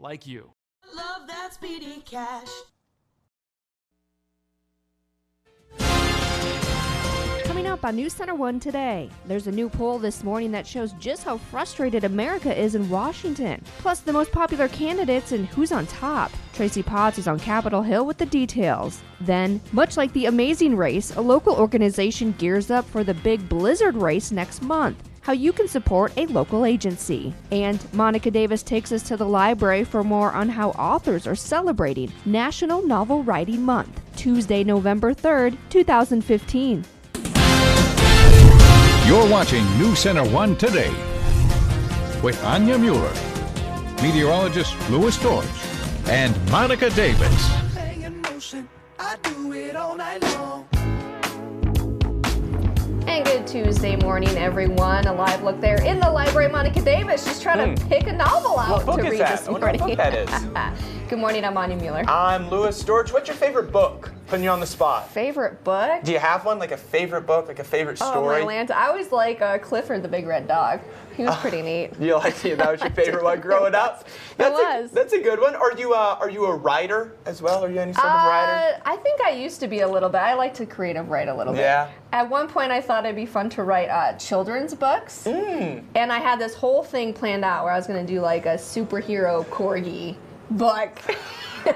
like you. Love that speedy cash. Coming up on NC1 Today, there's a new poll this morning that shows just how frustrated America is in Washington. Plus, the most popular candidates and who's on top. Tracy Potts is on Capitol Hill with the details. Then, much like the Amazing Race, a local organization gears up for the big Blizzard race next month. How you can support a local agency. And Monica Davis takes us to the library for more on how authors are celebrating National Novel Writing Month, Tuesday, November 3rd, 2015. You're watching NC1 Today with Anya Mueller, meteorologist Louis George, and Monica Davis. I do it all night long. And good Tuesday morning, everyone. A live look there in the library. Monica Davis just trying to pick a novel out to read this morning. What book that is. Good morning, I'm Anya Mueller. I'm Louis George. What's your favorite book? Putting you on the spot. Favorite book? Do you have one, like a favorite book, like a favorite story? Oh, my land. I always like Clifford the Big Red Dog. He was pretty neat. You like that was your favorite one growing up? That's a good one. Are you a writer as well? Are you any sort of writer? I think I used to be a little bit. I like to creative write a little bit. Yeah. At one point, I thought it'd be fun to write children's books. And I had this whole thing planned out where I was going to do like a superhero corgi book.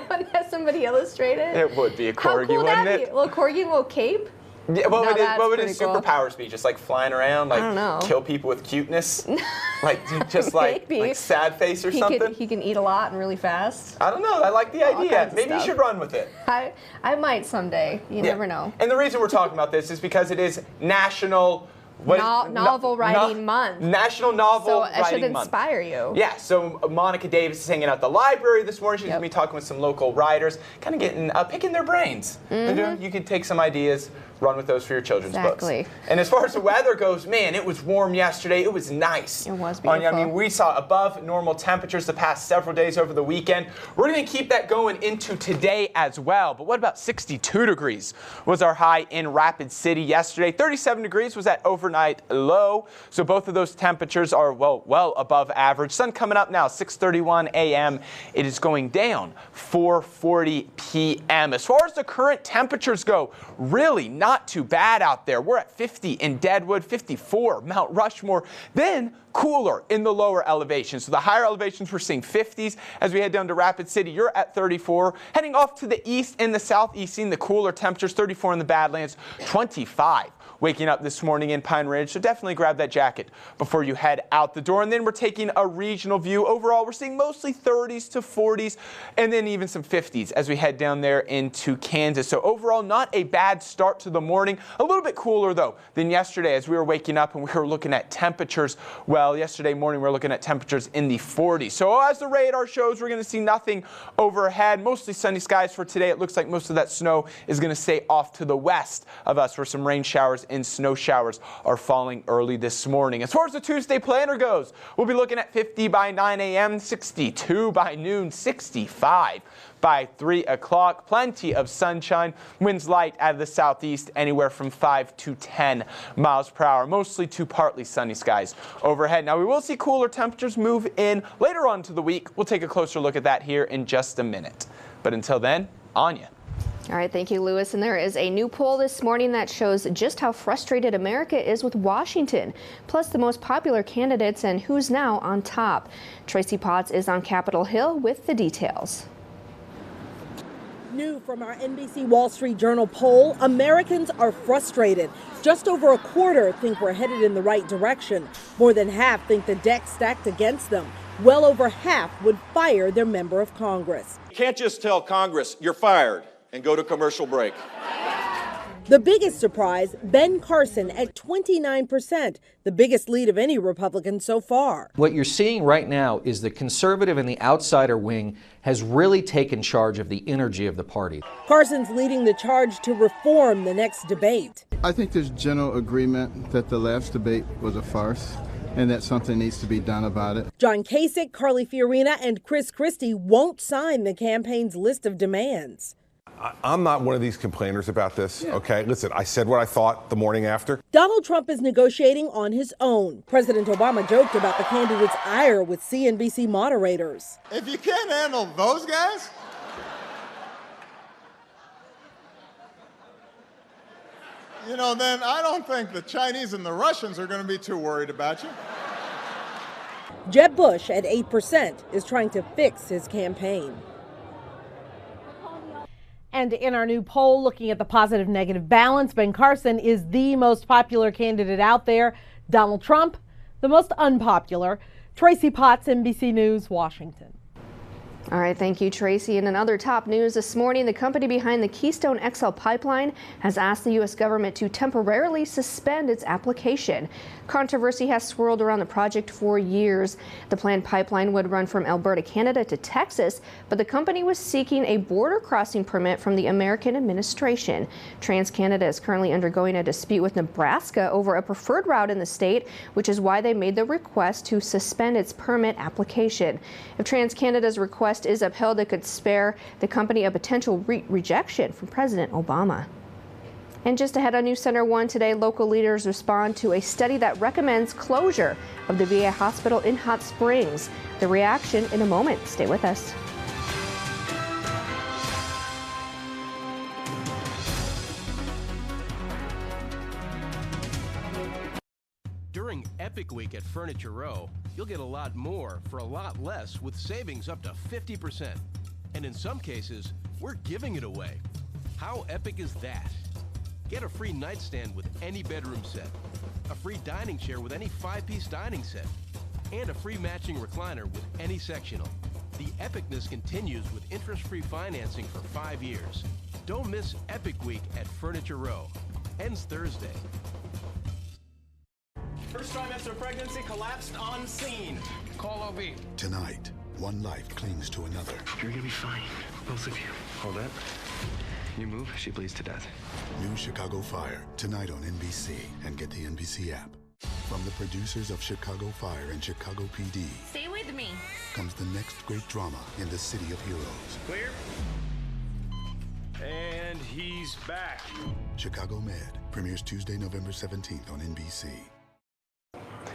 Wouldn't have somebody illustrate it? It would be a corgi, How cool would wouldn't that it? be? A little corgi, a little cape? Yeah, what would his cool. superpowers be? Just like flying around, like I don't know. kill people with cuteness? Like just like sad face or something? He can eat a lot and really fast. I don't know. I like the idea. Maybe you should run with it. I might someday. You never know. And the reason we're talking about this is because it is National Novel Writing Month. National Novel Writing Month. So it should inspire you. Yeah, so Monica Davis is hanging out at the library this morning. She's going to be talking with some local writers, kind of getting, picking their brains. You could take some ideas, run with those for your children's books. And as far as the weather goes, man, it was warm yesterday. It was nice. It was beautiful. I mean, we saw above normal temperatures the past several days over the weekend. We're going to keep that going into today as well. But what about 62 degrees was our high in Rapid City yesterday. 37 degrees was that overnight low. So both of those temperatures are well above average. Sun coming up now, 6:31 a.m. It is going down 4:40 p.m. As far as the current temperatures go, really not too bad out there. We're at 50 in Deadwood, 54 Mount Rushmore, then cooler in the lower elevations. So the higher elevations, we're seeing 50s. As we head down to Rapid City, you're at 34. Heading off to the east and the southeast, seeing the cooler temperatures, 34 in the Badlands, 25 waking up this morning in Pine Ridge. So definitely grab that jacket before you head out the door. And then we're taking a regional view. Overall, we're seeing mostly 30s to 40s and then even some 50s as we head down there into Kansas. So overall, not a bad start to the morning. A little bit cooler, though, than yesterday as we were waking up and we were looking at temperatures. Well, yesterday morning, we were looking at temperatures in the 40s. So as the radar shows, we're going to see nothing overhead. Mostly sunny skies for today. It looks like most of that snow is going to stay off to the west of us where some rain showers and snow showers are falling early this morning. As far as the Tuesday planner goes, we'll be looking at 50 by 9 a.m., 62 by noon, 65 by 3 o'clock. Plenty of sunshine. Winds light out of the southeast, anywhere from 5 to 10 miles per hour. Mostly to partly sunny skies overhead. Now, we will see cooler temperatures move in later on to the week. We'll take a closer look at that here in just a minute. But until then, Anya. All right, thank you, Louis. And there is a new poll this morning that shows just how frustrated America is with Washington, plus the most popular candidates and who's now on top. Tracy Potts is on Capitol Hill with the details. New from our NBC Wall Street Journal poll, Americans are frustrated. Just over a quarter think we're headed in the right direction. More than half think the deck's stacked against them. Well over half would fire their member of Congress. You can't just tell Congress you're fired and go to commercial break. The biggest surprise, Ben Carson at 29%, the biggest lead of any Republican so far. What you're seeing right now is the conservative and the outsider wing has really taken charge of the energy of the party. Carson's leading the charge to reform the next debate. I think there's general agreement that the last debate was a farce and that something needs to be done about it. John Kasich, Carly Fiorina, and Chris Christie won't sign the campaign's list of demands. I'm not one of these complainers about this, okay? Listen, I said what I thought the morning after. Donald Trump is negotiating on his own. President Obama joked about the candidate's ire with CNBC moderators. If you can't handle those guys, then I don't think the Chinese and the Russians are going to be too worried about you. Jeb Bush at 8% is trying to fix his campaign. And in our new poll looking at the positive-negative balance, Ben Carson is the most popular candidate out there. Donald Trump, the most unpopular. Tracy Potts, NBC News, Washington. All right, thank you, Tracy. And in other top news this morning, the company behind the Keystone XL pipeline has asked the U.S. government to temporarily suspend its application. Controversy has swirled around the project for years. The planned pipeline would run from Alberta, Canada to Texas, but the company was seeking a border crossing permit from the American administration. TransCanada is currently undergoing a dispute with Nebraska over a preferred route in the state, which is why they made the request to suspend its permit application. If TransCanada's request is upheld, it could spare the company a potential rejection from President Obama. And just ahead on News Center 1 today, local leaders respond to a study that recommends closure of the VA hospital in Hot Springs. The reaction in a moment. Stay with us. During Epic Week at Furniture Row, you'll get a lot more for a lot less with savings up to 50%. And in some cases, we're giving it away. How epic is that? Get a free nightstand with any bedroom set, a free dining chair with any 5-piece dining set, and a free matching recliner with any sectional. The epicness continues with interest-free financing for 5 years. Don't miss Epic Week at Furniture Row. Ends Thursday. First trimester pregnancy collapsed on scene. Call OB. Tonight, one life clings to another. You're gonna be fine, both of you. Hold that. You move, she bleeds to death. New Chicago Fire, tonight on NBC, and get the NBC app. From the producers of Chicago Fire and Chicago PD. Stay with me. Comes the next great drama in the city of heroes. Clear. And he's back. Chicago Med premieres Tuesday, November 17th on NBC.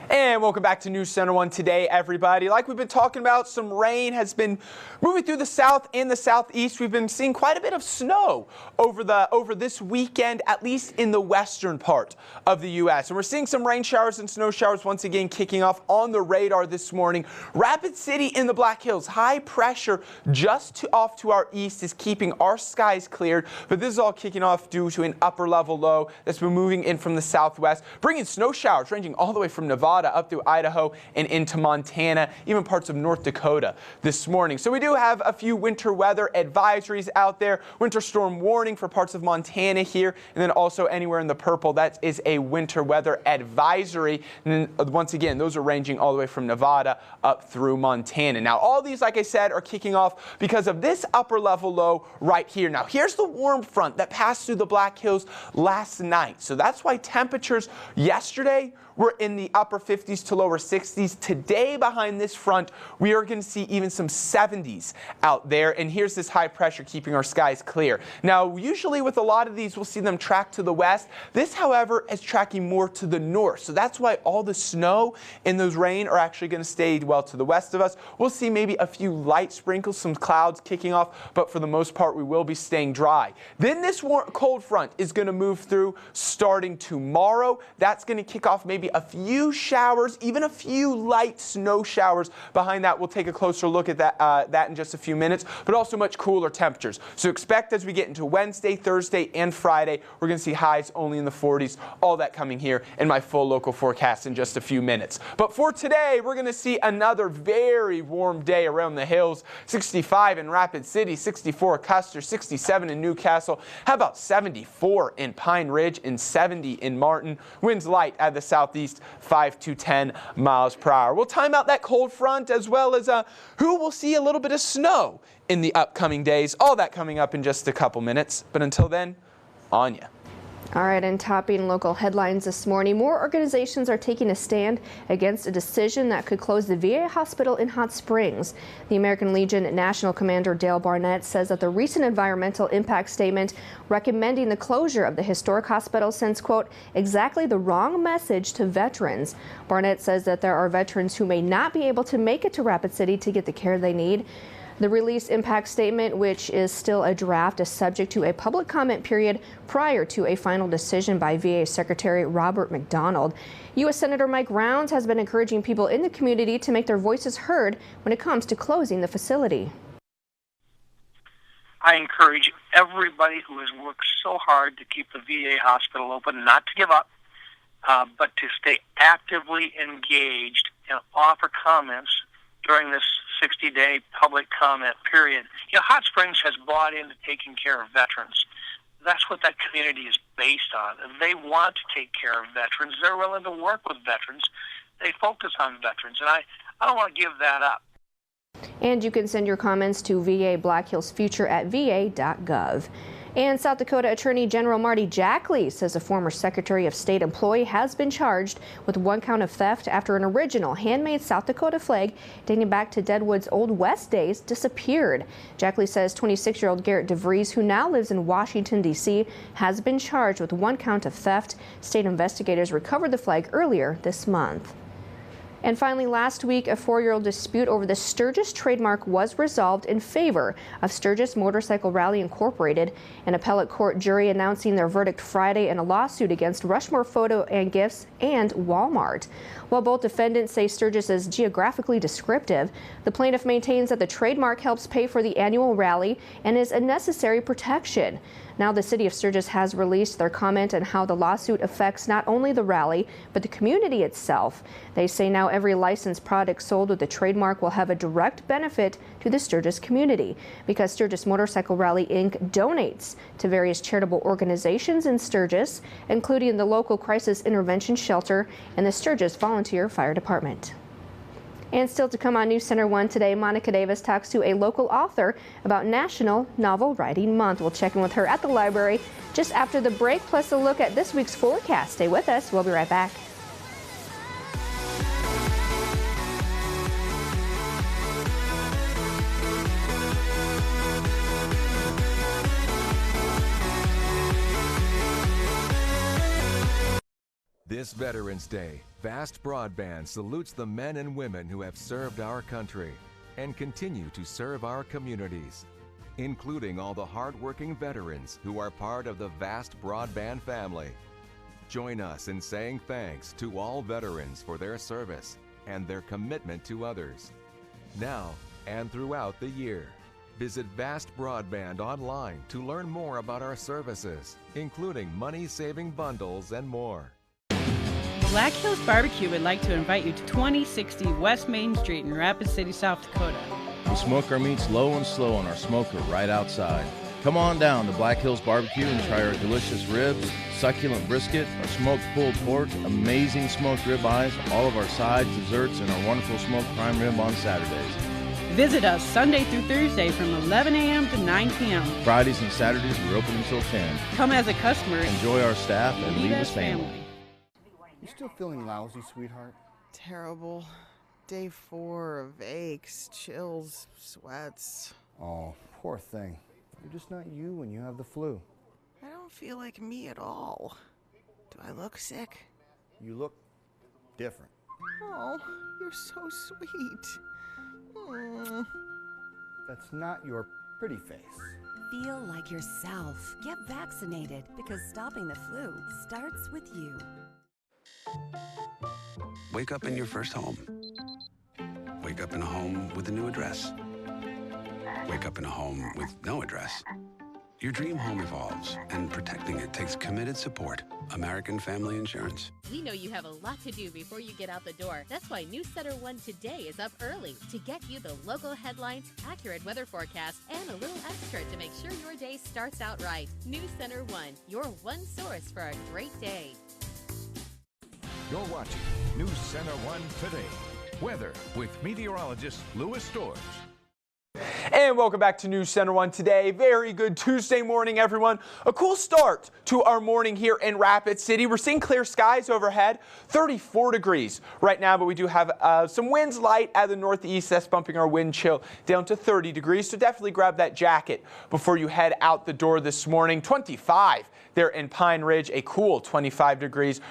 And welcome back to News Center 1 today, everybody. Like we've been talking about, some rain has been moving through the south and the southeast. We've been seeing quite a bit of snow over this weekend, at least in the western part of the U.S. And we're seeing some rain showers and snow showers once again kicking off on the radar this morning. Rapid City in the Black Hills, high pressure just off to our east is keeping our skies cleared. But this is all kicking off due to an upper level low that's been moving in from the southwest, bringing snow showers ranging all the way from Nevada up through Idaho and into Montana, even parts of North Dakota this morning. So we do have a few winter weather advisories out there. Winter storm warning for parts of Montana here, and then also anywhere in the purple, that is a winter weather advisory. And then once again, those are ranging all the way from Nevada up through Montana. Now, all these, like I said, are kicking off because of this upper level low right here. Now, here's the warm front that passed through the Black Hills last night. So that's why temperatures yesterday were in the upper 50s to lower 60s. Today, behind this front, we are going to see even some 70s out there. And here's this high pressure keeping our skies clear. Now, usually with a lot of these, we'll see them track to the west. This, however, is tracking more to the north. So that's why all the snow and those rain are actually going to stay well to the west of us. We'll see maybe a few light sprinkles, some clouds kicking off, but for the most part, we will be staying dry. Then this cold front is going to move through starting tomorrow. That's going to kick off maybe a few showers, even a few light snow showers. Behind that, we'll take a closer look at that in just a few minutes, but also much cooler temperatures. So expect as we get into Wednesday, Thursday, and Friday, we're going to see highs only in the 40s. All that coming here in my full local forecast in just a few minutes. But for today, we're going to see another very warm day around the hills. 65 in Rapid City, 64 Custer, 67 in Newcastle. How about 74 in Pine Ridge and 70 in Martin? Winds light out of the southeast, 5 to 10 miles per hour. We'll time out that cold front as well as who will see a little bit of snow in the upcoming days. All that coming up in just a couple minutes. But until then, on ya. All right, and topping local headlines this morning, more organizations are taking a stand against a decision that could close the VA hospital in Hot Springs. The American Legion National Commander Dale Barnett says that the recent environmental impact statement recommending the closure of the historic hospital sends, quote, exactly the wrong message to veterans. Barnett says that there are veterans who may not be able to make it to Rapid City to get the care they need. The release impact statement, which is still a draft, is subject to a public comment period prior to a final decision by VA Secretary Robert McDonald. U.S. Senator Mike Rounds has been encouraging people in the community to make their voices heard when it comes to closing the facility. I encourage everybody who has worked so hard to keep the VA hospital open not to give up, but to stay actively engaged and offer comments during this 60-day public comment period. You know, Hot Springs has bought into taking care of veterans. That's what that community is based on. They want to take care of veterans. They're willing to work with veterans. They focus on veterans, and I don't want to give that up. And you can send your comments to VA Black Hills Future at va.gov. And South Dakota Attorney General Marty Jackley says a former Secretary of State employee has been charged with 1 count of theft after an original handmade South Dakota flag dating back to Deadwood's Old West days disappeared. Jackley says 26-year-old Garrett DeVries, who now lives in Washington, D.C., has been charged with 1 count of theft. State investigators recovered the flag earlier this month. And finally, last week, a 4-year-old dispute over the Sturgis trademark was resolved in favor of Sturgis Motorcycle Rally Incorporated. An appellate court jury announcing their verdict Friday in a lawsuit against Rushmore Photo and Gifts and Walmart. While both defendants say Sturgis is geographically descriptive, the plaintiff maintains that the trademark helps pay for the annual rally and is a necessary protection. Now the city of Sturgis has released their comment on how the lawsuit affects not only the rally, but the community itself. They say now every licensed product sold with the trademark will have a direct benefit to the Sturgis community because Sturgis Motorcycle Rally Inc. donates to various charitable organizations in Sturgis, including the local crisis intervention shelter and the Sturgis Volunteer Fire Department. And still to come on News Center 1 today, Monica Davis talks to a local author about National Novel Writing Month. We'll check in with her at the library just after the break, plus a look at this week's forecast. Stay with us. We'll be right back. This Veterans Day, Fast Broadband salutes the men and women who have served our country and continue to serve our communities, including all the hardworking veterans who are part of the Vast Broadband family. Join us in saying thanks to all veterans for their service and their commitment to others. Now and throughout the year, visit Vast Broadband online to learn more about our services, including money-saving bundles and more. Black Hills Barbecue would like to invite you to 2060 West Main Street in Rapid City, South Dakota. We smoke our meats low and slow on our smoker right outside. Come on down to Black Hills Barbecue and try our delicious ribs, succulent brisket, our smoked pulled pork, amazing smoked ribeyes, all of our sides, desserts, and our wonderful smoked prime rib on Saturdays. Visit us Sunday through Thursday from 11 a.m. to 9 p.m. Fridays and Saturdays, we're open until 10. Come as a customer. Enjoy our staff and leave as family. You still feeling lousy, sweetheart? Terrible. Day 4 of aches, chills, sweats. Oh, poor thing. You're just not you when you have the flu. I don't feel like me at all. Do I look sick? You look different. Oh, you're so sweet. That's not your pretty face. Feel like yourself. Get vaccinated because stopping the flu starts with you. Wake up in your first home. Wake up in a home with a new address. Wake up in a home with no address. Your dream home evolves, and protecting it takes committed support. American Family Insurance. We know you have a lot to do before you get out the door. That's why News Center 1 Today is up early to get you the local headlines, accurate weather forecast, and a little extra to make sure your day starts out right. News Center 1, your one source for a great day. You're watching News Center 1 Today. Weather with meteorologist Louis Storrs. And And welcome back to News Center 1 Today. Very good Tuesday morning, everyone. A cool start to our morning here in Rapid City. We're seeing clear skies overhead, 34 degrees right now, but we do have some winds light at the northeast. That's bumping our wind chill down to 30 degrees. So definitely grab that jacket before you head out the door this morning. 25 there in Pine Ridge, a cool 25 degrees.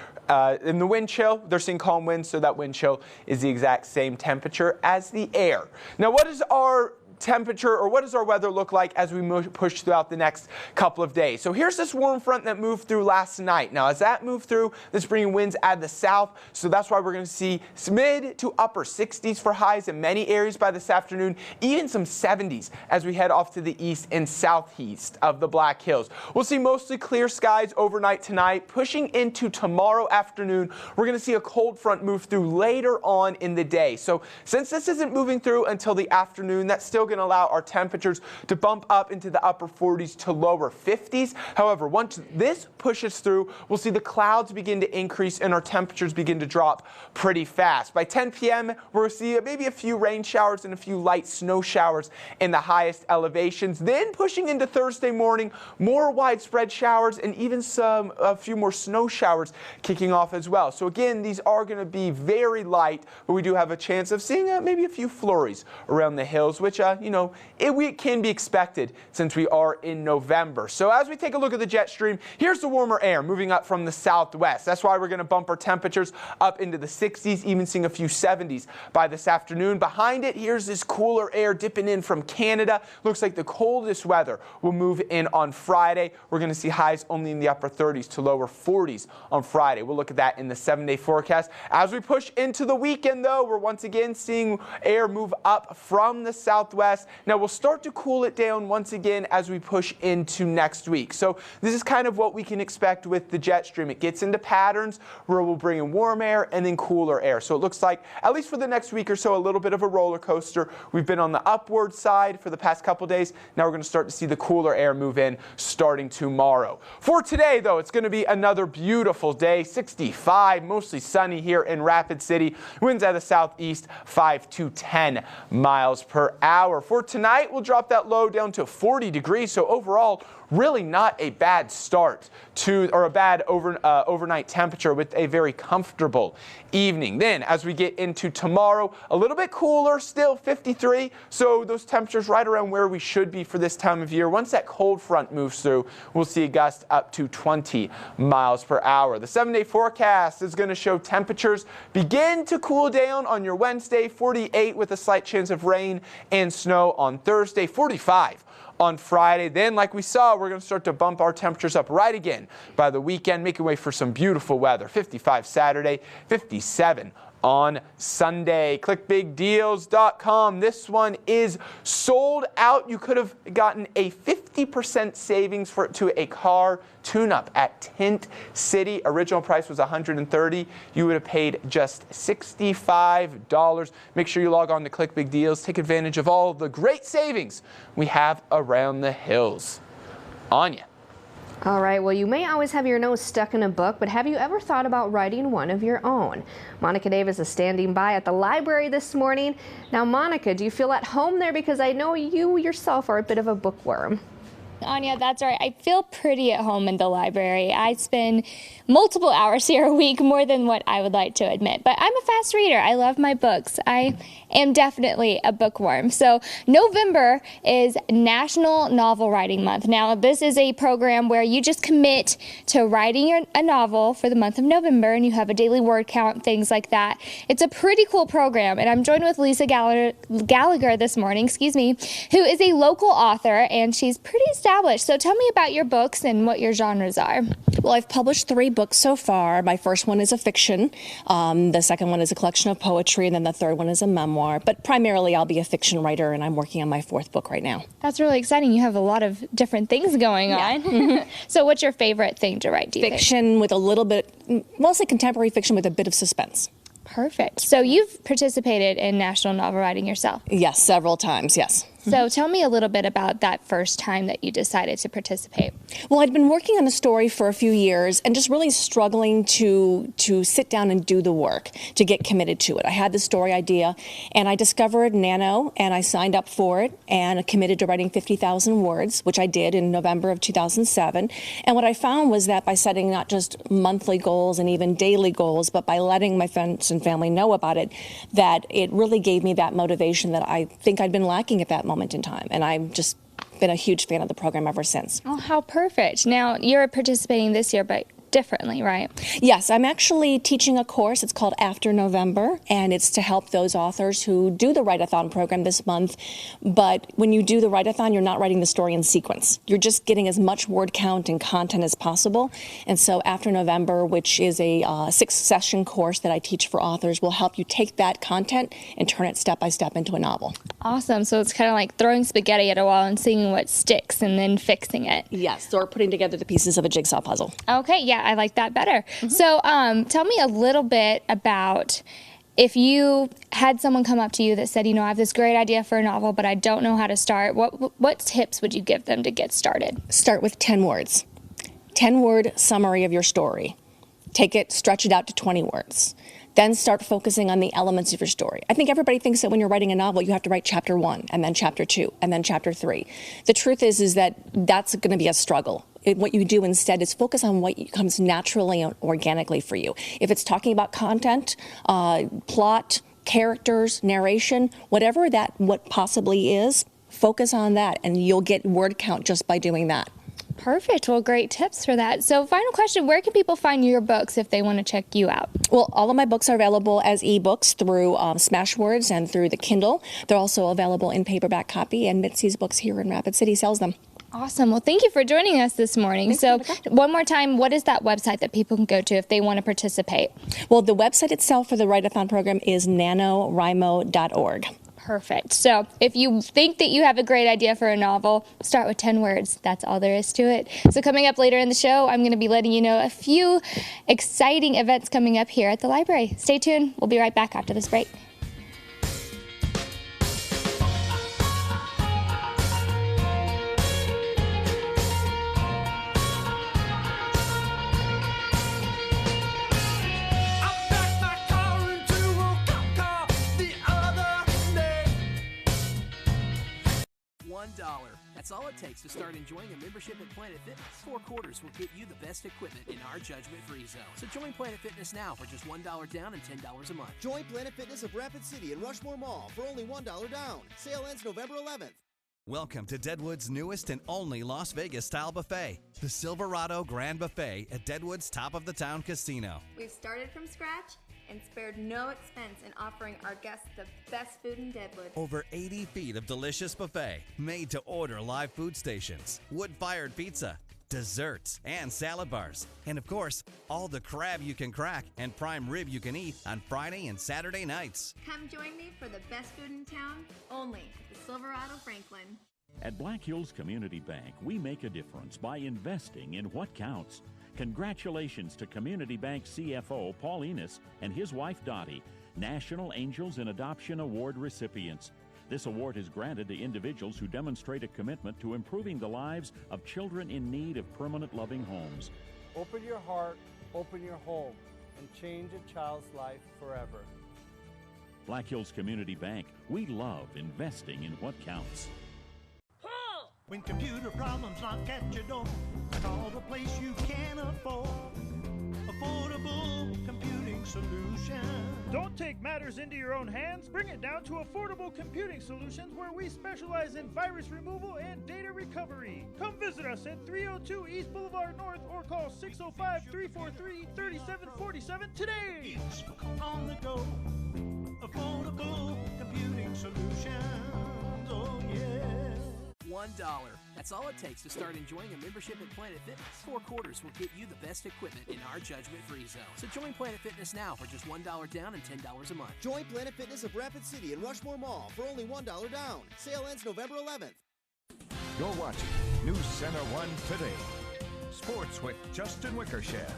In the wind chill, they're seeing calm winds, so that wind chill is the exact same temperature as the air. Now, what is our temperature, or what does our weather look like as we push throughout the next couple of days? So here's this warm front that moved through last night. Now, as that moved through, that's bringing winds out of the south, so that's why we're going to see mid to upper 60s for highs in many areas by this afternoon, even some 70s as we head off to the east and southeast of the Black Hills. We'll see mostly clear skies overnight tonight. Pushing into tomorrow afternoon, we're going to see a cold front move through later on in the day. So since this isn't moving through until the afternoon, that's still going to allow our temperatures to bump up into the upper 40s to lower 50s. However, once this pushes through, we'll see the clouds begin to increase and our temperatures begin to drop pretty fast. By 10 p.m., we'll see maybe a few rain showers and a few light snow showers in the highest elevations. Then pushing into Thursday morning, more widespread showers and even a few more snow showers kicking off as well. So again, these are going to be very light, but we do have a chance of seeing maybe a few flurries around the hills, which it can be expected since we are in November. So as we take a look at the jet stream, here's the warmer air moving up from the southwest. That's why we're going to bump our temperatures up into the 60s, even seeing a few 70s by this afternoon. Behind it, here's this cooler air dipping in from Canada. Looks like the coldest weather will move in on Friday. We're going to see highs only in the upper 30s to lower 40s on Friday. We'll look at that in the 7-day forecast. As we push into the weekend, though, we're once again seeing air move up from the southwest. Now we'll start to cool it down once again as we push into next week. So this is kind of what we can expect with the jet stream. It gets into patterns where we'll bring in warm air and then cooler air. So it looks like, at least for the next week or so, a little bit of a roller coaster. We've been on the upward side for the past couple days. Now we're going to start to see the cooler air move in starting tomorrow. For today, though, it's going to be another beautiful day. 65, mostly sunny here in Rapid City. Winds out of the southeast, 5 to 10 miles per hour. For tonight, we'll drop that low down to 40 degrees. So overall, really not a bad start to, or a bad overnight temperature with a very comfortable evening. Then as we get into tomorrow, a little bit cooler, still 53. So those temperatures right around where we should be for this time of year. Once that cold front moves through, we'll see a gust up to 20 miles per hour. The 7-day forecast is going to show temperatures begin to cool down on your Wednesday, 48 with a slight chance of rain and snow on Thursday, 45 on Friday. Then, like we saw, we're going to start to bump our temperatures up right again by the weekend, making way for some beautiful weather. 55 Saturday, 57 on Sunday. ClickBigDeals.com. This one is sold out. You could have gotten a 50% savings to a car tune-up at Tint City. Original price was $130. You would have paid just $65. Make sure you log on to Click Big Deals. Take advantage of all the great savings we have around the hills. Anya. All right, well, you may always have your nose stuck in a book, but have you ever thought about writing one of your own? Monica Davis is standing by at the library this morning. Now, Monica, do you feel at home there? Because I know you yourself are a bit of a bookworm. Anya, that's right. I feel pretty at home in the library. I spend multiple hours here a week, more than what I would like to admit. But I'm a fast reader. I love my books. I am definitely a bookworm. So November is National Novel Writing Month. Now, this is a program where you just commit to writing a novel for the month of November, and you have a daily word count, things like that. It's a pretty cool program, and I'm joined with Lisa Gallagher this morning, who is a local author, and she's pretty established. So tell me about your books and what your genres are. Well, I've published 3 books so far. My first one is a fiction. The second one is a collection of poetry, and then the third one is a memoir. But primarily, I'll be a fiction writer, and I'm working on my 4th book right now. That's really exciting. You have a lot of different things going on. So what's your favorite thing to write, do you Fiction with a little bit, mostly contemporary fiction with a bit of suspense. Perfect. So you've participated in National Novel Writing yourself? Yes, several times, yes. So tell me a little bit about that first time that you decided to participate. Well, I'd been working on the story for a few years and just really struggling to sit down and do the work, to get committed to it. I had the story idea, and I discovered Nano, and I signed up for it and committed to writing 50,000 words, which I did in November of 2007. And what I found was that by setting not just monthly goals and even daily goals, but by letting my friends and family know about it, that it really gave me that motivation that I think I'd been lacking at that moment in time. And I've just been a huge fan of the program ever since. Oh, how perfect. Now, you're participating this year, but differently, right? Yes, I'm actually teaching a course. It's called After November, and it's to help those authors who do the Write-A-Thon program this month. But when you do the Write-A-Thon, you're not writing the story in sequence. You're just getting as much word count and content as possible. And so After November, which is a 6-session course that I teach for authors, will help you take that content and turn it step by step into a novel. Awesome. So it's kind of like throwing spaghetti at a wall and seeing what sticks and then fixing it. Yes, or putting together the pieces of a jigsaw puzzle. Okay, yeah, I like that better. So tell me a little bit about if you had someone come up to you that said, I have this great idea for a novel, but I don't know how to start. What tips would you give them to get started? Start with 10 words. 10-word summary of your story. Take it, stretch it out to 20 words. Then start focusing on the elements of your story. I think everybody thinks that when you're writing a novel, you have to write chapter 1, and then chapter 2, and then chapter 3. The truth is that that's going to be a struggle. What you do instead is focus on what comes naturally and organically for you. If it's talking about content, plot, characters, narration, whatever what possibly is, focus on that, and you'll get word count just by doing that. Perfect. Well, great tips for that. So final question, where can people find your books if they want to check you out? Well, all of my books are available as ebooks through Smashwords and through the Kindle. They're also available in paperback copy, and Mitzi's Books here in Rapid City sells them. Awesome. Well, thank you for joining us this morning. So one more time, what is that website that people can go to if they want to participate? Well, the website itself for the Write-A-Thon program is NaNoWriMo.org. Perfect. So if you think that you have a great idea for a novel, start with 10 words. That's all there is to it. So coming up later in the show, I'm going to be letting you know a few exciting events coming up here at the library. Stay tuned. We'll be right back after this break. $1. That's all it takes to start enjoying a membership at Planet Fitness. 4 quarters will get you the best equipment in our judgment-free zone. So join Planet Fitness now for just $1 down and $10 a month. Join Planet Fitness of Rapid City and Rushmore Mall for only $1 down. Sale ends November 11th. Welcome to Deadwood's newest and only Las Vegas-style buffet, the Silverado Grand Buffet at Deadwood's top-of-the-town casino. We've started from scratch and spared no expense in offering our guests the best food in Deadwood. Over 80 feet of delicious buffet, made-to-order live food stations, wood-fired pizza, desserts, and salad bars. And of course, all the crab you can crack and prime rib you can eat on Friday and Saturday nights. Come join me for the best food in town, only at the Silverado Franklin. At Black Hills Community Bank, we make a difference by investing in what counts. Congratulations to Community Bank CFO Paul Enos and his wife Dottie, National Angels in Adoption Award recipients. This award is granted to individuals who demonstrate a commitment to improving the lives of children in need of permanent loving homes. Open your heart, open your home, and change a child's life forever. Black Hills Community Bank, we love investing in what counts. When computer problems knock at your door, call the place you can afford. Affordable Computing Solutions. Don't take matters into your own hands. Bring it down to Affordable Computing Solutions, where we specialize in virus removal and data recovery. Come visit us at 302 East Boulevard North or call 605-343-3747 today. It's on the go. Affordable Computing Solutions. Oh, yeah. $1. That's all it takes to start enjoying a membership at Planet Fitness. 4 quarters will get you the best equipment in our judgment-free zone. So join Planet Fitness now for just $1 down and $10 a month. Join Planet Fitness of Rapid City and Rushmore Mall for only $1 down. Sale ends November 11th. You're watching News Center 1 Today. Sports with Justin Wickersham.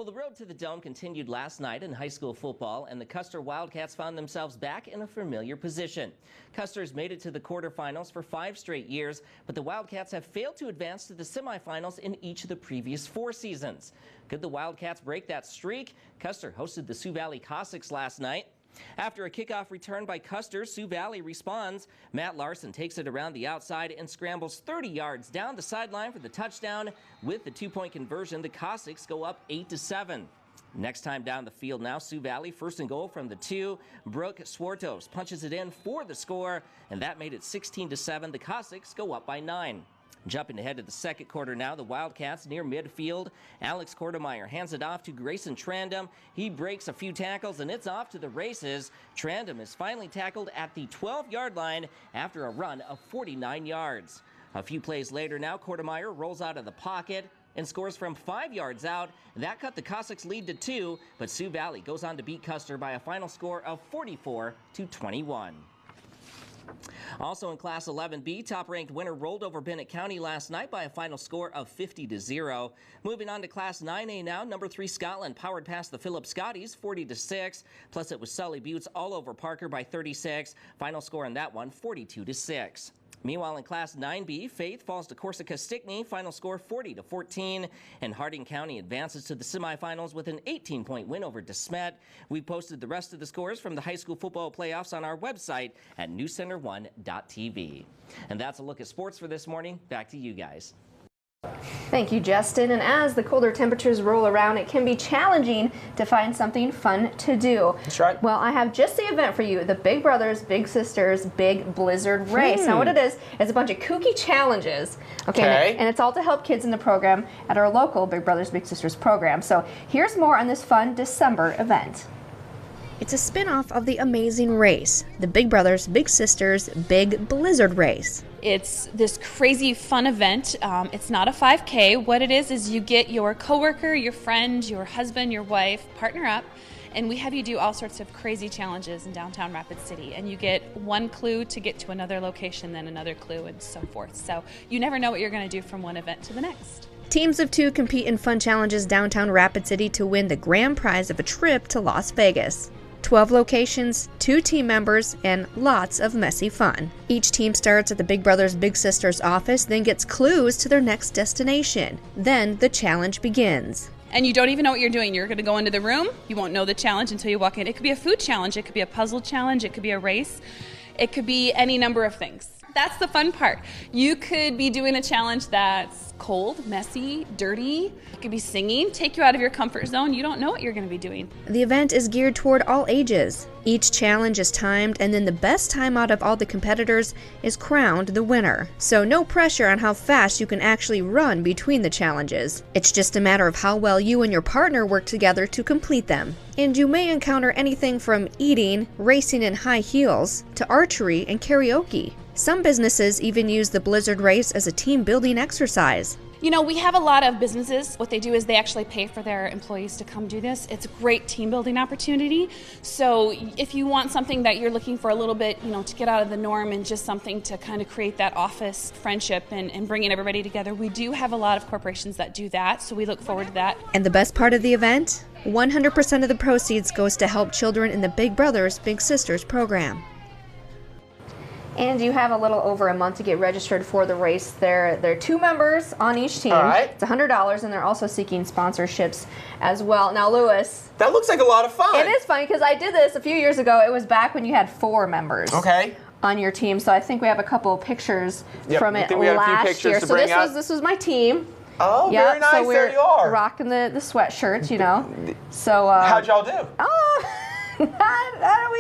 Well, the road to the Dome continued last night in high school football, and the Custer Wildcats found themselves back in a familiar position. Custer's made it to the quarterfinals for 5 straight years, but the Wildcats have failed to advance to the semifinals in each of the previous 4 seasons. Could the Wildcats break that streak? Custer hosted the Sioux Valley Cossacks last night. After a kickoff return by Custer, Sioux Valley responds. Matt Larson takes it around the outside and scrambles 30 yards down the sideline for the touchdown. With the 2-point conversion, the Cossacks go up 8-7. Next time down the field now, Sioux Valley first and goal from the 2. Brooke Swartos punches it in for the score, and that made it 16-7. The Cossacks go up by 9. Jumping ahead to the second quarter now, the Wildcats near midfield. Alex Kortemeyer hands it off to Grayson Trandom. He breaks a few tackles, and it's off to the races. Trandom is finally tackled at the 12-yard line after a run of 49 yards. A few plays later now, Kortemeyer rolls out of the pocket and scores from 5 yards out. That cut the Cossacks' lead to 2, but Sioux Valley goes on to beat Custer by a final score of 44-21. Also in Class 11B, top-ranked winner rolled over Bennett County last night by a final score of 50-0. Moving on to Class 9A now, number 3 Scotland powered past the Phillips Scotties 40-6. Plus it was Sully Buttes all over Parker by 36. Final score on that one, 42-6. Meanwhile, in Class 9B, Faith falls to Corsica Stickney, final score 40-14, and Harding County advances to the semifinals with an 18-point win over DeSmet. We posted the rest of the scores from the high school football playoffs on our website at newscenter1.tv. And that's a look at sports for this morning. Back to you guys. Thank you, Justin. And as the colder temperatures roll around, it can be challenging to find something fun to do. That's right. Well, I have just the event for you, the Big Brothers Big Sisters Big Blizzard Race. Now what it is a bunch of kooky challenges. Okay. And it's all to help kids in the program at our local Big Brothers Big Sisters program. So here's more on this fun December event. It's a spin-off of the amazing race, the Big Brothers Big Sisters Big Blizzard Race. It's this crazy fun event. It's not a 5K. What it is you get your coworker, your friend, your husband, your wife, partner up, and we have you do all sorts of crazy challenges in downtown Rapid City. And you get one clue to get to another location, then another clue, and so forth. So you never know what you're going to do from one event to the next. Teams of 2 compete in fun challenges downtown Rapid City to win the grand prize of a trip to Las Vegas. 12 locations, 2 team members, and lots of messy fun. Each team starts at the Big Brothers Big Sisters office, then gets clues to their next destination. Then the challenge begins. And you don't even know what you're doing. You're going to go into the room. You won't know the challenge until you walk in. It could be a food challenge. It could be a puzzle challenge. It could be a race. It could be any number of things. That's the fun part. You could be doing a challenge that's cold, messy, dirty. It could be singing, take you out of your comfort zone. You don't know what you're going to be doing. The event is geared toward all ages. Each challenge is timed, and then the best time out of all the competitors is crowned the winner. So no pressure on how fast you can actually run between the challenges. It's just a matter of how well you and your partner work together to complete them. And you may encounter anything from eating, racing in high heels, to archery and karaoke. Some businesses even use the Blizzard Race as a team-building exercise. You know, we have a lot of businesses. What they do is they actually pay for their employees to come do this. It's a great team-building opportunity. So if you want something that you're looking for a little bit, to get out of the norm and just something to kind of create that office friendship and bringing everybody together, we do have a lot of corporations that do that, so we look forward to that. And the best part of the event? 100% of the proceeds goes to help children in the Big Brothers Big Sisters program. And you have a little over a month to get registered for the race. There are 2 members on each team. All right. It's $100, and they're also seeking sponsorships as well. Now, Lewis. That looks like a lot of fun. It is funny because I did this a few years ago. It was back when you had 4 members. Okay. On your team. So I think we have a couple of pictures from it we have last a few pictures year. To So bring out. this was my team. Oh, very nice. So there you are. Rocking the sweatshirts, So how'd y'all do? Oh, we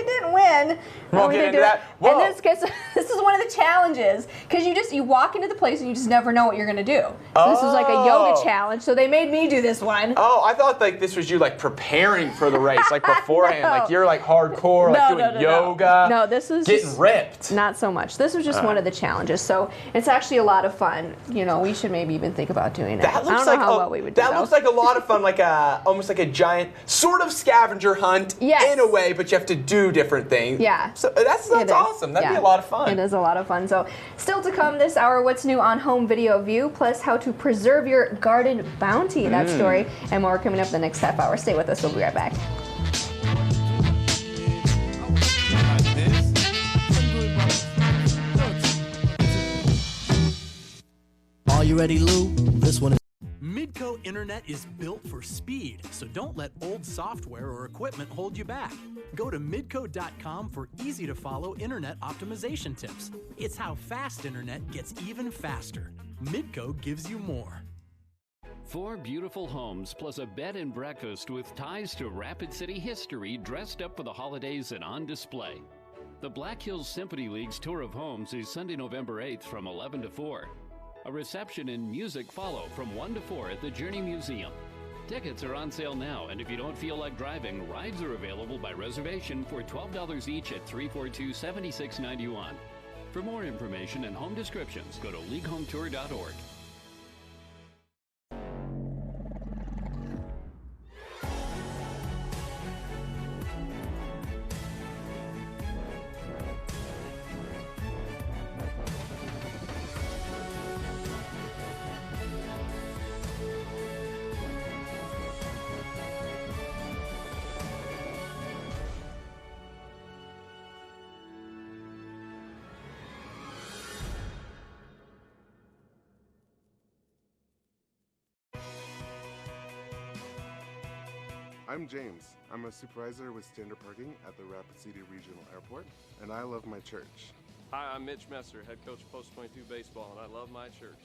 didn't win. We'll get into that. Whoa. And this is one of the challenges because you walk into the place and you just never know what you're gonna do. So this was like a yoga challenge. So they made me do this one. Oh, I thought this was you preparing for the race beforehand. No. You're hardcore, doing yoga. No, this is getting ripped. Not so much. This was just one of the challenges. So it's actually a lot of fun. We should maybe even think about doing it. That looks I don't know how well we would do. That looks like a lot of fun, almost like a giant sort of scavenger hunt in a way, but you have to do different things. Yeah. So that's awesome. That'd be a lot of fun. It is a lot of of fun. So still to come this hour, what's new on home video view, plus how to preserve your garden bounty. That story and more coming up the next half hour. Stay with us. We'll be right back. Are you ready, Lou? This one is... Midco Internet is built for speed, so don't let old software or equipment hold you back. Go to midco.com for easy-to-follow internet optimization tips. It's how fast internet gets even faster. Midco gives you more. 4 beautiful homes plus a bed and breakfast with ties to Rapid City history dressed up for the holidays and on display. The Black Hills Symphony League's tour of homes is Sunday, November 8th from 11 to 4. A reception and music follow from 1 to 4 at the Journey Museum. Tickets are on sale now, and if you don't feel like driving, rides are available by reservation for $12 each at 342-7691. For more information and home descriptions, go to leaguehometour.org. I'm James. I'm a supervisor with standard parking at the Rapid City Regional Airport, and I love my church. Hi, I'm Mitch Messer, head coach of Post 22 Baseball, and I love my church.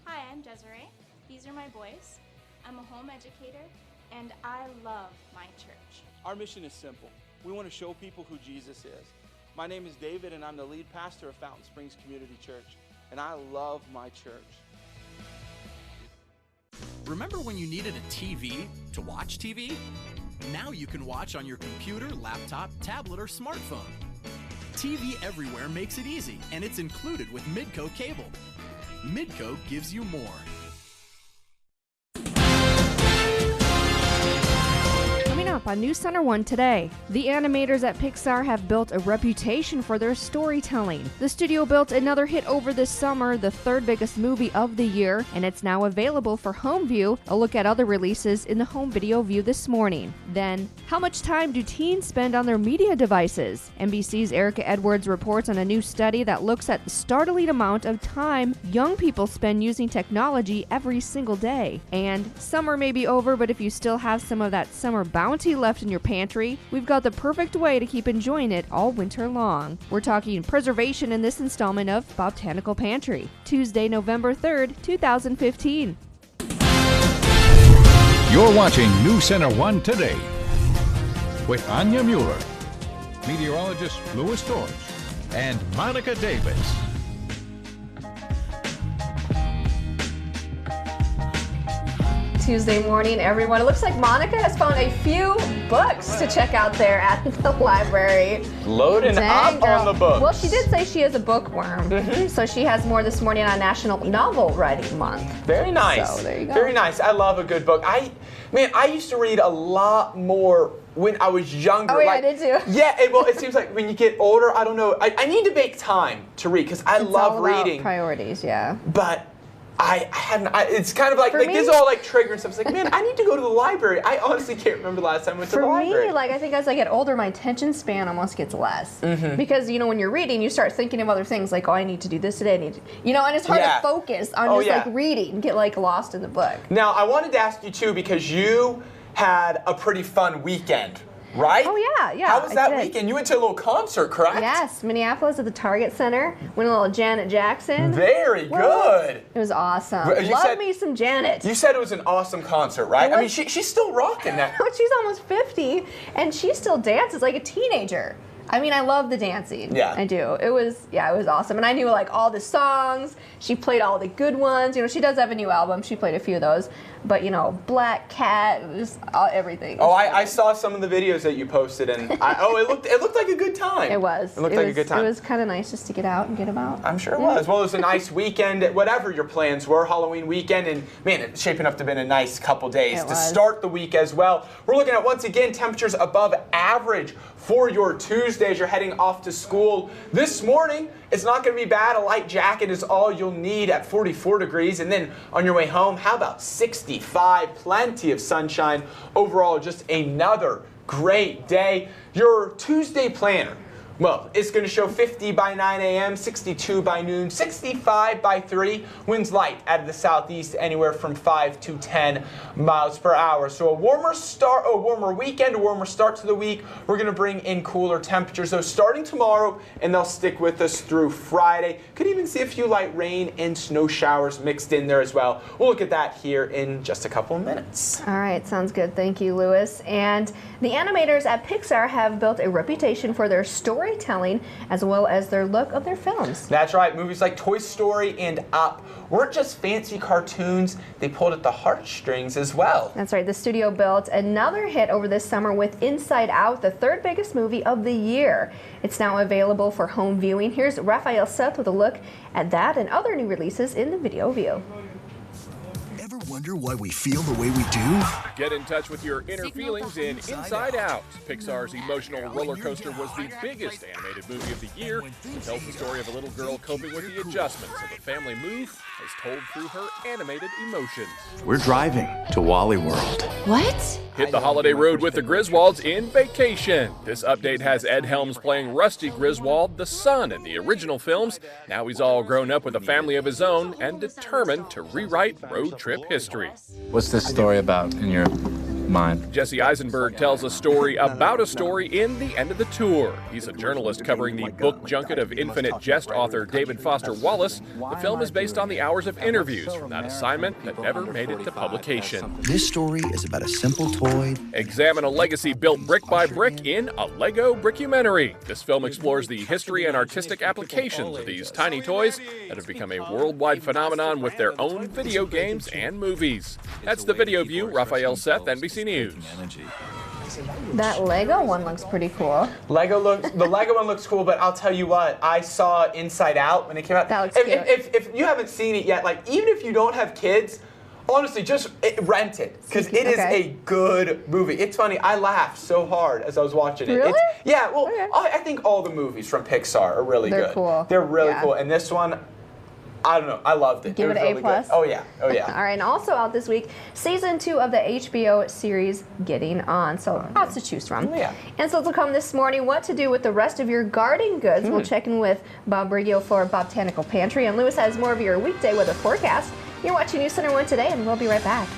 Hi, I'm Desiree. These are my boys. I'm a home educator, and I love my church. Our mission is simple. We want to show people who Jesus is. My name is David, and I'm the lead pastor of Fountain Springs Community Church, and I love my church. Remember when you needed a TV to watch TV? Now you can watch on your computer, laptop, tablet, or smartphone. TV Everywhere makes it easy, and it's included with Midco cable. Midco gives you more. Coming up on News Center 1 today, the animators at Pixar have built a reputation for their storytelling. The studio built another hit over this summer, the 3rd biggest movie of the year, and it's now available for home view. A look at other releases in the home video view this morning. Then, how much time do teens spend on their media devices? NBC's Erica Edwards reports on a new study that looks at the startling amount of time young people spend using technology every single day. And summer may be over, but if you still have some of that summer bounty left in your pantry, we've got the perfect way to keep enjoying it all winter long. We're talking preservation in this installment of Botanical Pantry, Tuesday, November 3rd, 2015. You're watching News Center 1 Today with Anya Mueller, meteorologist Louis Torres, and Monica Davis. Tuesday morning, everyone. It looks like Monica has found a few books to check out there at the library. Loading up on the books. Well, she did say she is a bookworm, so she has more this morning on National Novel Writing Month. Very nice. So there you go. Very nice. I love a good book. I used to read a lot more when I was younger. Oh yeah, I did too. Yeah, well, it seems like when you get older, I don't know. I need to make time to read because I love reading. Priorities, yeah. But I haven't. it's kind of like this is all like triggering stuff. It's like, man, I need to go to the library. I honestly can't remember the last time I went to the library. For me, like I think as I get older, my attention span almost gets less because when you're reading, you start thinking of other things like, oh, I need to do this today. I need to, and it's hard to focus on just like reading, get like lost in the book. Now, I wanted to ask you too because you had a pretty fun weekend. Right? Oh, yeah. How was that weekend? You went to a little concert, correct? Yes, Minneapolis at the Target Center. Went a little Janet Jackson. Very good. It was awesome. Love me some Janet. You said it was an awesome concert, right? I mean, she's still rocking that. She's almost 50, and she still dances like a teenager. I mean, I love the dancing. Yeah. I do. It was awesome. And I knew like all the songs. She played all the good ones. She does have a new album. She played a few of those. But, Black Cat, it was everything. Oh, I saw some of the videos that you posted, and it looked like a good time. It was. It looked like a good time. It was kind of nice just to get out and get about. I'm sure it was. Well, it was a nice weekend, whatever your plans were, Halloween weekend, and man, it's shaping up to be a nice couple days to start the week as well. We're looking at, once again, temperatures above average for your Tuesday. Tuesday as you're heading off to school. This morning, it's not going to be bad. A light jacket is all you'll need at 44 degrees. And then on your way home, how about 65? Plenty of sunshine. Overall, just another great day. Your Tuesday planner. Well, it's going to show 50 by 9 a.m., 62 by noon, 65 by 3. Winds light out of the southeast, anywhere from 5 to 10 miles per hour. So a warmer weekend, a warmer start to the week. We're going to bring in cooler temperatures, though, starting tomorrow, and they'll stick with us through Friday. Could even see a few light rain and snow showers mixed in there as well. We'll look at that here in just a couple of minutes. All right, sounds good. Thank you, Lewis. And the animators at Pixar have built a reputation for their storytelling as well as their look of their films. That's right. Movies like Toy Story and Up weren't just fancy cartoons. They pulled at the heartstrings as well. That's right. The studio built another hit over this summer with Inside Out, the third biggest movie of the year. It's now available for home viewing. Here's Raphael Seth with a look at that and other new releases in the video view. Ever wonder why we feel the way we do? Get in touch with your inner feelings in Inside Out. Pixar's emotional roller coaster was the biggest animated movie of the year. It tells the story of a little girl coping with the adjustments of a family move as told through her animated emotions. We're driving to Wally World. What? Hit the holiday road with the Griswolds in Vacation. This update has Ed Helms playing Rusty Griswold, the son in the original films. Now he's all grown up with a family of his own and determined to rewrite road trip history. What's this story about in your mind? Jesse Eisenberg tells a story about a story in the end of the tour. He's a journalist covering the book junket of Infinite Jest author David Foster Wallace. The film is based on the hours of interviews from that assignment that never made it to publication. This story is about a simple toy. Examine a legacy built brick by brick in a Lego brickumentary. This film explores the history and artistic applications of these tiny toys that have become a worldwide phenomenon with their own video games and movies. That's the video view. Raphael Seth, NBC News. That Lego one looks pretty cool. The Lego one looks cool, but I'll tell you what, I saw Inside Out when it came out. That looks cute. If you haven't seen it yet, like even if you don't have kids, honestly, just rent it because it is a good movie. It's funny. I laughed so hard as I was watching it. Really? Yeah. Well, I think all the movies from Pixar are really good. They're cool. They're really cool, and this one, I don't know. I loved it. Give it an A+. Oh yeah. Oh yeah. All right, and also out this week, season 2 of the HBO series Getting On. So lots to choose from. Yeah. And so to come this morning, what to do with the rest of your garden goods. We'll check in with Bob Brigio for Botanical Pantry, and Lewis has more of your weekday weather forecast. You're watching News Center 1 Today, and we'll be right back.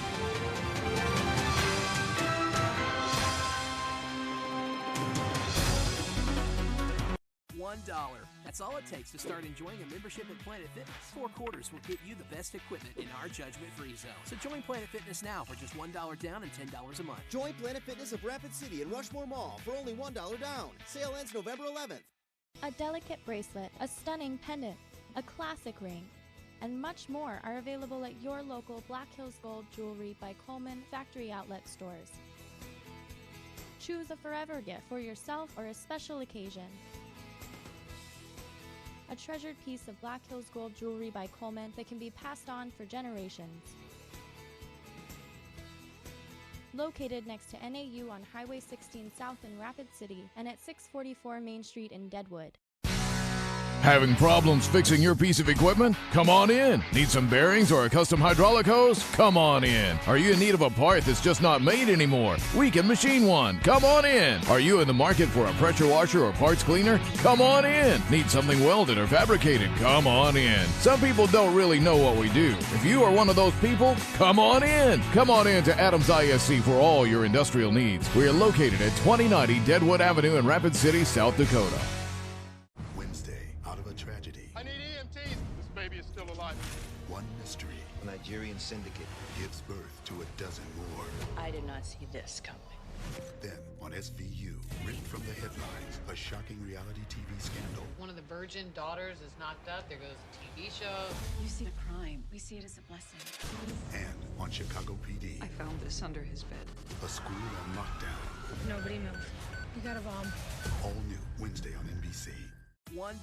$1. That's all it takes to start enjoying a membership at Planet Fitness. 4 quarters will get you the best equipment in our judgment-free zone. So join Planet Fitness now for just $1 down and $10 a month. Join Planet Fitness of Rapid City and Rushmore Mall for only $1 down. Sale ends November 11th. A delicate bracelet, a stunning pendant, a classic ring, and much more are available at your local Black Hills Gold Jewelry by Coleman factory outlet stores. Choose a forever gift for yourself or a special occasion. A treasured piece of Black Hills Gold Jewelry by Coleman that can be passed on for generations. Located next to NAU on Highway 16 South in Rapid City and at 644 Main Street in Deadwood. Having problems fixing your piece of equipment? Come on in. Need some bearings or a custom hydraulic hose? Come on in. Are you in need of a part that's just not made anymore? We can machine one. Come on in. Are you in the market for a pressure washer or parts cleaner? Come on in. Need something welded or fabricated? Come on in. Some people don't really know what we do. If you are one of those people, come on in. Come on in to Adams ISC for all your industrial needs. We are located at 2090 Deadwood Avenue in Rapid City, South Dakota. One mystery, a Nigerian syndicate, gives birth to a dozen more. I did not see this coming. Then, on SVU, written from the headlines, a shocking reality TV scandal. One of the virgin daughters is knocked up. There goes a TV show. You see the crime. We see it as a blessing. And on Chicago PD, I found this under his bed. a school on lockdown. Nobody knows. You got a bomb. All new Wednesday on NBC. $1.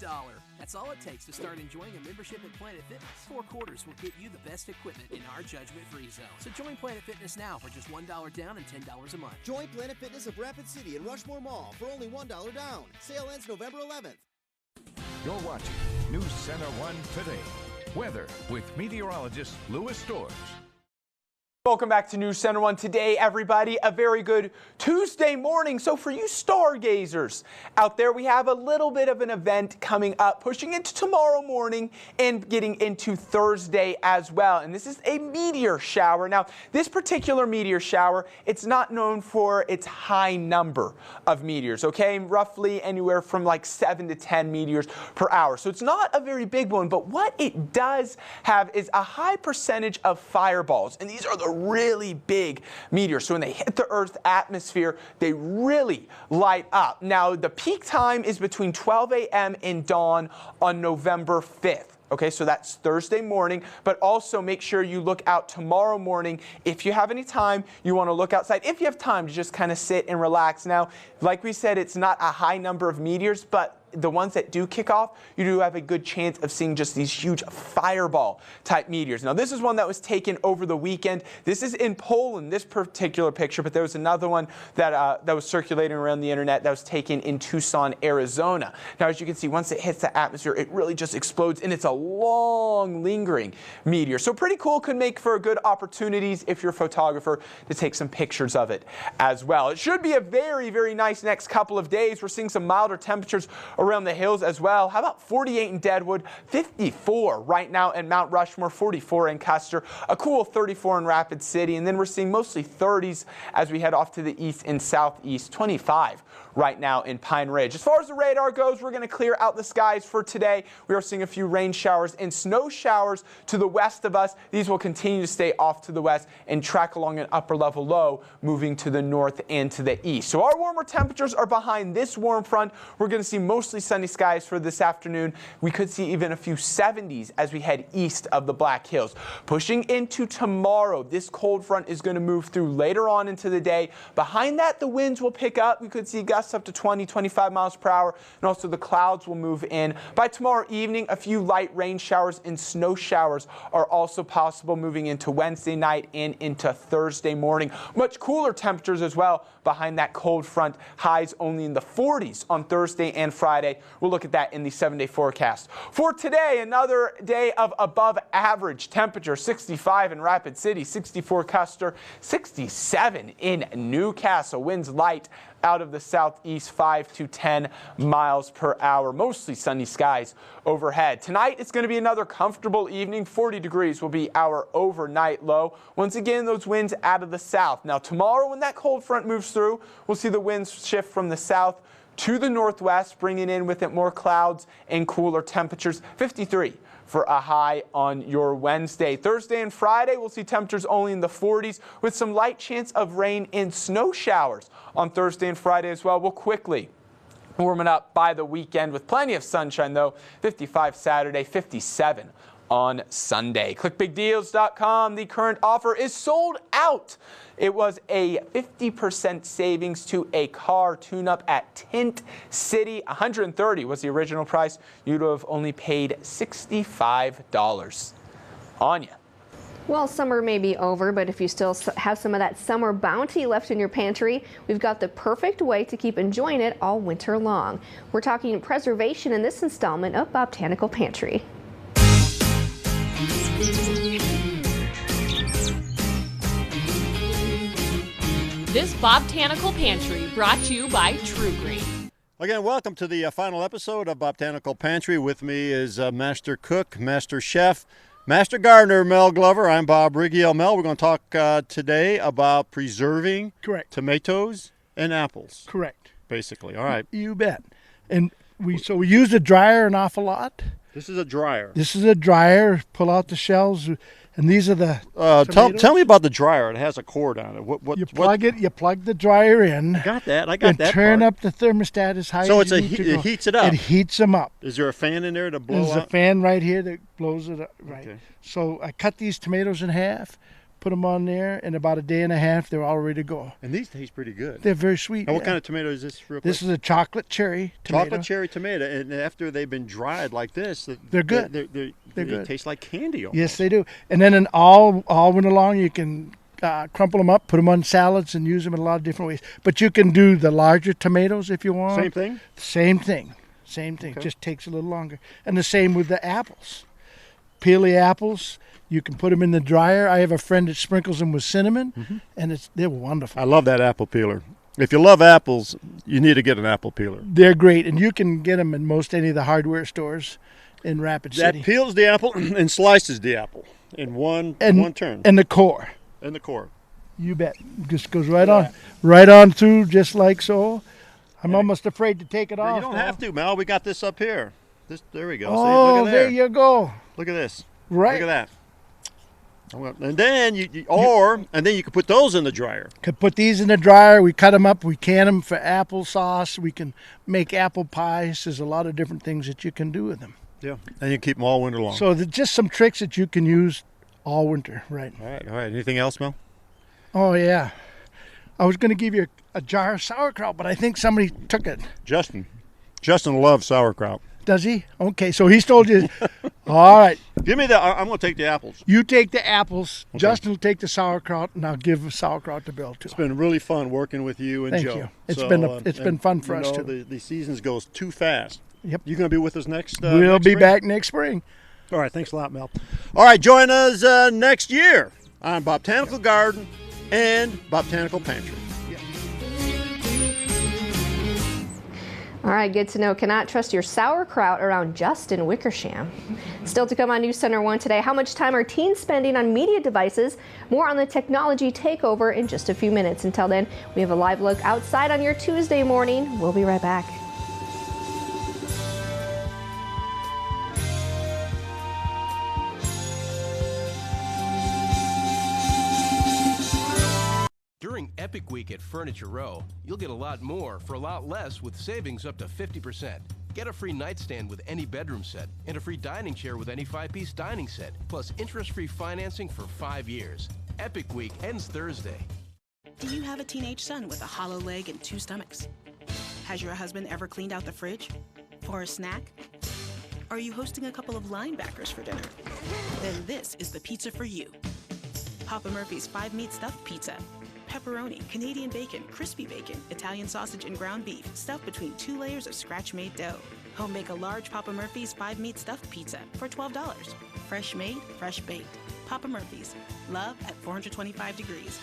That's all it takes to start enjoying a membership at Planet Fitness. 4 quarters will get you the best equipment in our judgment-free zone. So join Planet Fitness now for just $1 down and $10 a month. Join Planet Fitness of Rapid City and Rushmore Mall for only $1 down. Sale ends November 11th. You're watching News Center 1 Today. Weather with meteorologist Louis Storrs. Welcome back to News Center 1 Today, everybody. A very good Tuesday morning. So for you stargazers out there, we have a little bit of an event coming up, pushing into tomorrow morning and getting into Thursday as well. And this is a meteor shower. Now, this particular meteor shower, it's not known for its high number of meteors, okay? Roughly anywhere from like 7 to 10 meteors per hour. So it's not a very big one, but what it does have is a high percentage of fireballs. And these are the really big meteors. So when they hit the Earth's atmosphere, they really light up. Now, the peak time is between 12 a.m. and dawn on November 5th. Okay, so that's Thursday morning, but also make sure you look out tomorrow morning. If you have any time, you want to look outside. If you have time to just kind of sit and relax. Now, like we said, it's not a high number of meteors, but the ones that do kick off, you do have a good chance of seeing just these huge fireball type meteors. Now, this is one that was taken over the weekend. This is in Poland, this particular picture, but there was another one that was circulating around the internet that was taken in Tucson, Arizona. Now, as you can see, once it hits the atmosphere, it really just explodes, and it's a long, lingering meteor. So pretty cool, could make for good opportunities if you're a photographer to take some pictures of it as well. It should be a very, very nice next couple of days. We're seeing some milder temperatures around the hills as well. How about 48 in Deadwood, 54 right now in Mount Rushmore, 44 in Custer, a cool 34 in Rapid City, and then we're seeing mostly 30s as we head off to the east and southeast, 25 right now in Pine Ridge. As far as the radar goes, we're going to clear out the skies for today. We are seeing a few rain showers and snow showers to the west of us. These will continue to stay off to the west and track along an upper level low, moving to the north and to the east. So our warmer temperatures are behind this warm front. We're going to see mostly sunny skies for this afternoon. We could see even a few 70s as we head east of the Black Hills. Pushing into tomorrow, this cold front is going to move through later on into the day. Behind that, the winds will pick up. We could see gusts up to 20, 25 miles per hour, and also the clouds will move in. By tomorrow evening, a few light rain showers and snow showers are also possible moving into Wednesday night and into Thursday morning. Much cooler temperatures as well behind that cold front. Highs only in the 40s on Thursday and Friday. We'll look at that in the 7-day forecast. For today, another day of above average temperature, 65 in Rapid City, 64 Custer, 67 in Newcastle. Winds light out of the southeast, 5 to 10 miles per hour. Mostly sunny skies overhead. Tonight, it's going to be another comfortable evening. 40 degrees will be our overnight low. Once again, those winds out of the south. Now, tomorrow, when that cold front moves through, we'll see the winds shift from the south to the northwest, bringing in with it more clouds and cooler temperatures. 53 for a high on your Wednesday. Thursday and Friday, we'll see temperatures only in the 40s with some light chance of rain and snow showers on Thursday and Friday as well. We'll quickly warming up by the weekend with plenty of sunshine, though. 55 Saturday, 57 on Sunday. ClickBigDeals.com. The current offer is sold out. It was a 50% savings to a car tune-up at Tint City. $130 was the original price. You'd have only paid $65. Anya. Well, summer may be over, but if you still have some of that summer bounty left in your pantry, we've got the perfect way to keep enjoying it all winter long. We're talking preservation in this installment of Botanical Pantry. This Botanical Pantry brought to you by True Green. Again, welcome to the final episode of Botanical Pantry. With me is Master Cook, Master Chef, Master Gardener Mel Glover. I'm Bob Riggiel. Mel, we're going to talk today about preserving tomatoes and apples. Correct. Basically, all right. You bet. And we use a dryer an awful lot. This is a dryer. This is a dryer. Pull out the shells, and these are the tell me about the dryer. It has a cord on it. You plug the dryer in. I got that and turn up the thermostat as high as you need to go. It heats it up. It heats them up. Is there a fan in there to blow There's up? a fan right here that blows it up. Right. Okay. So I cut these tomatoes in half, put them on there, in about a day and a half, they're all ready to go. And these taste pretty good. They're very sweet. Now, what kind of tomato is this, real quick? This is a chocolate cherry tomato. Chocolate cherry tomato, and after they've been dried like this, they're good. They good. taste like candy almost. Yes, they do. And then all winter long, you can crumple them up, put them on salads, and use them in a lot of different ways. But you can do the larger tomatoes if you want. Same thing? Same thing. Okay. Just takes a little longer. And the same with the apples. Peel the apples. You can put them in the dryer. I have a friend that sprinkles them with cinnamon, and they're wonderful. I love that apple peeler. If you love apples, you need to get an apple peeler. They're great, and you can get them in most any of the hardware stores in Rapid City. That peels the apple and slices the apple in one turn. And the core. And the core. You bet. Just goes right on through, just like so. I'm almost afraid to take it off. You don't have to, Mel. We got this up here. There we go. Oh, see, look at there you go. Look at this. Right. Look at that. And then and then you can put those in the dryer. Could put these in the dryer. We cut them up. We can them for applesauce. We can make apple pies. There's a lot of different things that you can do with them. Yeah. And you can keep them all winter long. So just some tricks that you can use all winter, right? All right. Anything else, Mel? Oh, yeah. I was going to give you a jar of sauerkraut, but I think somebody took it. Justin loves sauerkraut. Does he? Okay, so he's told you. All right. Give me I'm going to take the apples. You take the apples. Okay. Justin will take the sauerkraut, and I'll give sauerkraut to Bill, too. It's been really fun working with you and Joe. Thank you. It's been fun for us, too. The seasons goes too fast. Yep. You going to be with us next We'll be back next spring. All right, thanks a lot, Mel. All right, join us next year on Botanical Garden and Botanical Pantry. All right, good to know. Cannot trust your sauerkraut around Justin Wickersham. Still to come on News Center 1 today, how much time are teens spending on media devices? More on the technology takeover in just a few minutes. Until then, we have a live look outside on your Tuesday morning. We'll be right back. During Epic Week at Furniture Row, you'll get a lot more for a lot less with savings up to 50%. Get a free nightstand with any bedroom set and a free dining chair with any 5-piece dining set, plus interest-free financing for 5 years. Epic Week ends Thursday. Do you have a teenage son with a hollow leg and 2 stomachs? Has your husband ever cleaned out the fridge? For a snack? Are you hosting a couple of linebackers for dinner? Then this is the pizza for you. Papa Murphy's 5-meat stuffed pizza. Pepperoni, Canadian bacon, crispy bacon, Italian sausage, and ground beef stuffed between 2 layers of scratch-made dough. Home make a large Papa Murphy's 5-meat stuffed pizza for $12. Fresh made, fresh baked. Papa Murphy's. Love at 425 degrees.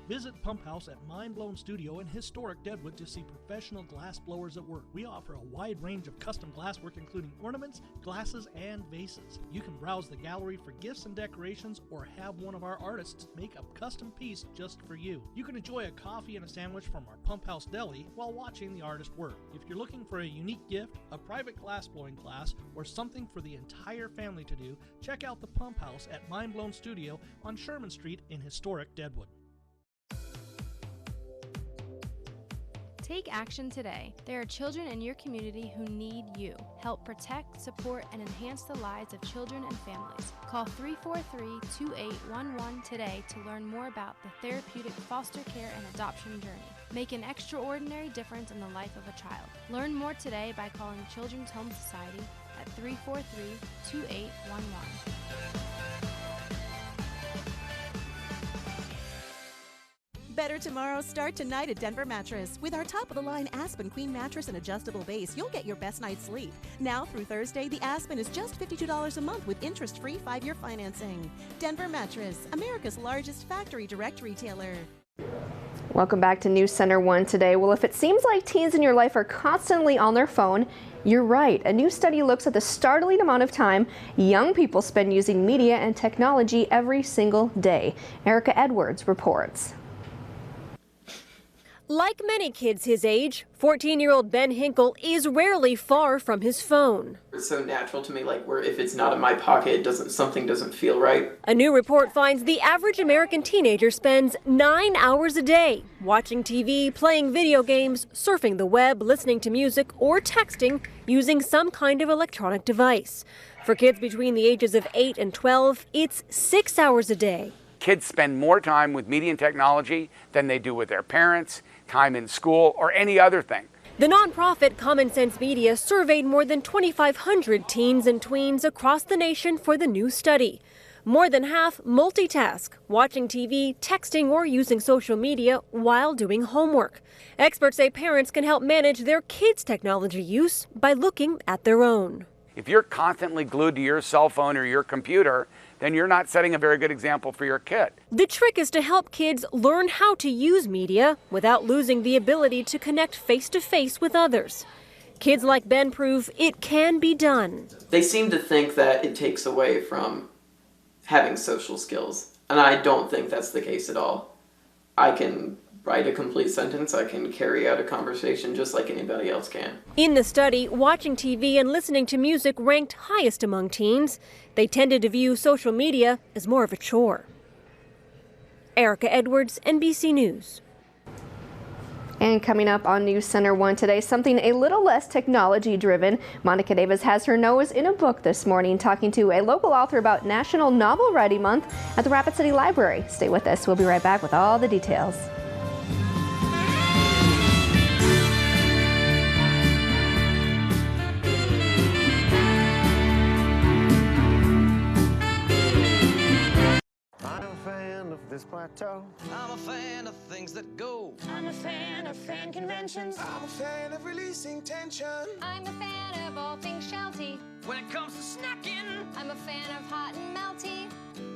Visit Pump House at Mind Blown Studio in historic Deadwood to see professional glass blowers at work. We offer a wide range of custom glasswork including ornaments, glasses, and vases. You can browse the gallery for gifts and decorations or have one of our artists make a custom piece just for you. You can enjoy a coffee and a sandwich from our Pump House deli while watching the artist work. If you're looking for a unique gift, a private glass blowing class, or something for the entire family to do, check out the Pump House at Mind Blown Studio on Sherman Street in historic Deadwood. Take action today. There are children in your community who need you. Help protect, support, and enhance the lives of children and families. Call 343-2811 today to learn more about the therapeutic foster care and adoption journey. Make an extraordinary difference in the life of a child. Learn more today by calling Children's Home Society at 343-2811. Better tomorrows start tonight at Denver Mattress. With our top-of-the-line Aspen Queen mattress and adjustable base, you'll get your best night's sleep. Now through Thursday, the Aspen is just $52 a month with interest-free 5-year financing. Denver Mattress, America's largest factory direct retailer. Welcome back to News Center 1 today. Well, if it seems like teens in your life are constantly on their phone, you're right. A new study looks at the startling amount of time young people spend using media and technology every single day. Erica Edwards reports. Like many kids his age, 14-year-old Ben Hinkle is rarely far from his phone. It's so natural to me, like where if it's not in my pocket, something doesn't feel right. A new report finds the average American teenager spends 9 hours a day watching TV, playing video games, surfing the web, listening to music, or texting using some kind of electronic device. For kids between the ages of 8 and 12, it's 6 hours a day. kids spend more time with media and technology than they do with their parents, time in school, or any other thing. The nonprofit Common Sense Media surveyed more than 2,500 teens and tweens across the nation for the new study. More than half multitask, watching TV, texting, or using social media while doing homework. Experts say parents can help manage their kids' technology use by looking at their own. If you're constantly glued to your cell phone or your computer, then you're not setting a very good example for your kid. The trick is to help kids learn how to use media without losing the ability to connect face-to-face with others. Kids like Ben prove it can be done. They seem to think that it takes away from having social skills, and I don't think that's the case at all. I can write a complete sentence, I can carry out a conversation just like anybody else can. In the study, watching TV and listening to music ranked highest among teens. They tended to view social media as more of a chore. Erica Edwards, NBC News. And coming up on News Center 1 today, something a little less technology-driven. Monica Davis has her nose in a book this morning, talking to a local author about National Novel Writing Month at the Rapid City Library. Stay with us. We'll be right back with all the details. This plateau. I'm a fan of things that go. I'm a fan of fan conventions. I'm a fan of releasing tension. I'm a fan of all things shouty. When it comes to snacking, I'm a fan of hot and melty.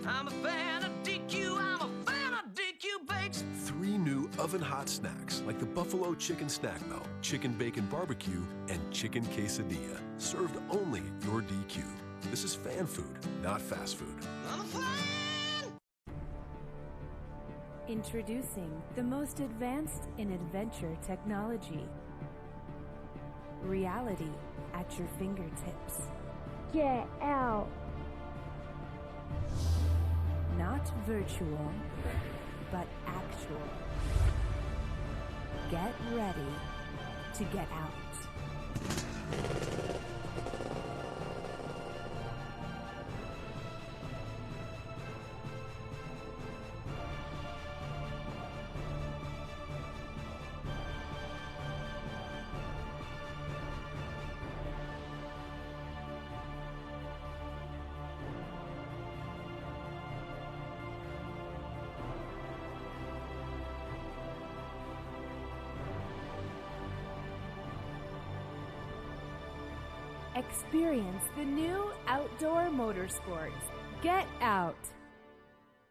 I'm a fan of DQ. I'm a fan of DQ bakes. 3 new oven-hot snacks like the Buffalo Chicken Snack Melt, Chicken Bacon Barbecue, and Chicken Quesadilla. Served only at your DQ. This is fan food, not fast food. I'm a fan. Introducing the most advanced in adventure technology. Reality at your fingertips. Get out. Not virtual, but actual. Get ready to get out. Experience the new outdoor motorsports. Get out.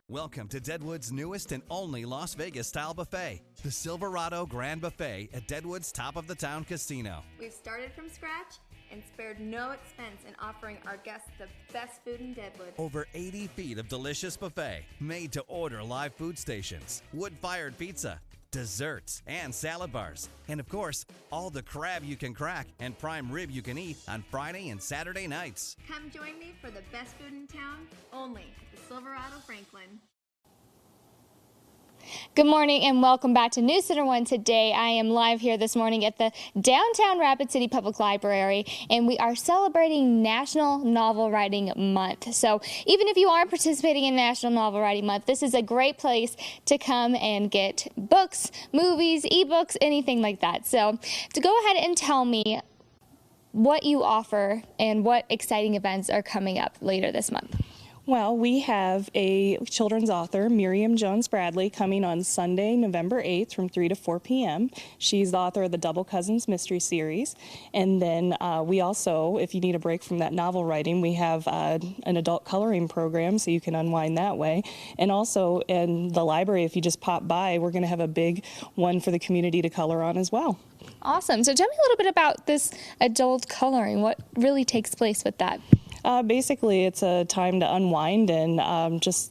Welcome to Deadwood's newest and only Las Vegas-style buffet, the Silverado Grand Buffet at Deadwood's Top of the Town Casino. We've started from scratch and spared no expense in offering our guests the best food in Deadwood. Over 80 feet of delicious buffet, made-to-order live food stations, wood-fired pizza, desserts, and salad bars. And of course, all the crab you can crack and prime rib you can eat on Friday and Saturday nights. Come join me for the best food in town, only at the Silverado Franklin. Good morning and welcome back to News Center 1 Today. I am live here this morning at the downtown Rapid City Public Library, and we are celebrating National Novel Writing Month. So even if you aren't participating in National Novel Writing Month, this is a great place to come and get books, movies, ebooks, anything like that. So to go ahead and tell me what you offer and what exciting events are coming up later this month. Well, we have a children's author, Miriam Jones Bradley, coming on Sunday, November 8th from 3 to 4 p.m. She's the author of the Double Cousins Mystery Series. And then we also, if you need a break from that novel writing, we have an adult coloring program so you can unwind that way. And also in the library, if you just pop by, we're going to have a big one for the community to color on as well. Awesome. So tell me a little bit about this adult coloring. What really takes place with that? Basically, it's a time to unwind and just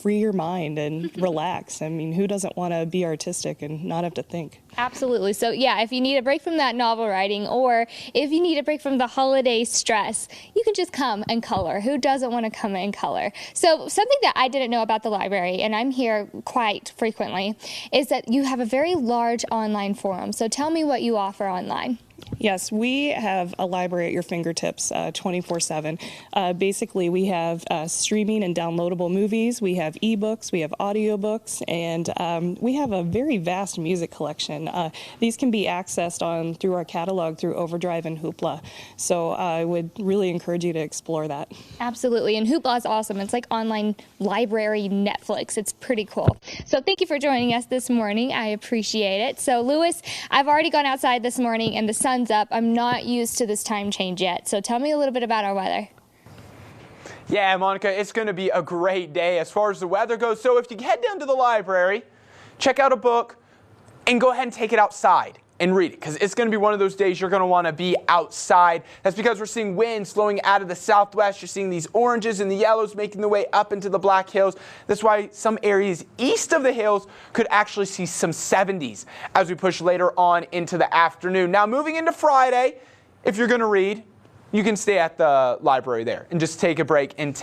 free your mind and relax. I mean, who doesn't want to be artistic and not have to think? Absolutely. So yeah, if you need a break from that novel writing, or if you need a break from the holiday stress, you can just come and color. Who doesn't want to come and color? So something that I didn't know about the library, and I'm here quite frequently, is that you have a very large online forum. So tell me what you offer online. Yes, we have a library at your fingertips 24/7. Basically, we have streaming and downloadable movies, we have ebooks, we have audiobooks, and we have a very vast music collection. These can be accessed through our catalog through Overdrive and Hoopla. So I would really encourage you to explore that. Absolutely, and Hoopla is awesome. It's like online library Netflix. It's pretty cool. So thank you for joining us this morning. I appreciate it. So Lewis, I've already gone outside this morning and the sun's up. I'm not used to this time change yet. So tell me a little bit about our weather. Yeah, Monica, it's going to be a great day as far as the weather goes. So if you head down to the library, check out a book, and go ahead and take it outside and read it, because it's going to be one of those days you're going to want to be outside. That's because we're seeing winds flowing out of the southwest. You're seeing these oranges and the yellows making their way up into the Black Hills. That's why some areas east of the hills could actually see some 70s as we push later on into the afternoon. Now, moving into Friday, if you're going to read, you can stay at the library there and just take a break and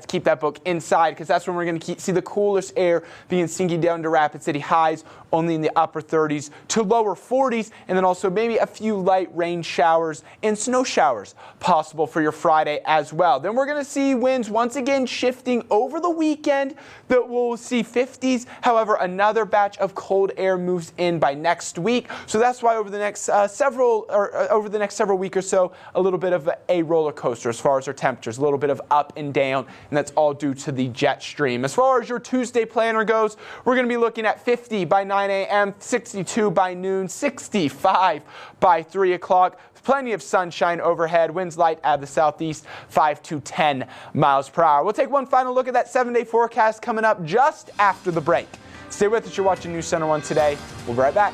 keep that book inside, because that's when we're going to see the coolest air being sinking down to Rapid City. Highs only in the upper 30s to lower 40s, and then also maybe a few light rain showers and snow showers possible for your Friday as well. Then we're going to see winds once again shifting over the weekend that we'll see 50s. However, another batch of cold air moves in by next week. So that's why over the next several weeks or so, a little bit of a roller coaster as far as our temperatures, a little bit of up and down, and that's all due to the jet stream. As far as your Tuesday planner goes, we're going to be looking at 50 by 9 a.m., 62 by noon, 65 by 3 o'clock. Plenty of sunshine overhead, winds light out of the southeast, 5 to 10 miles per hour. We'll take one final look at that 7-day forecast coming up just after the break. Stay with us. You're watching News Center 1 Today. We'll be right back.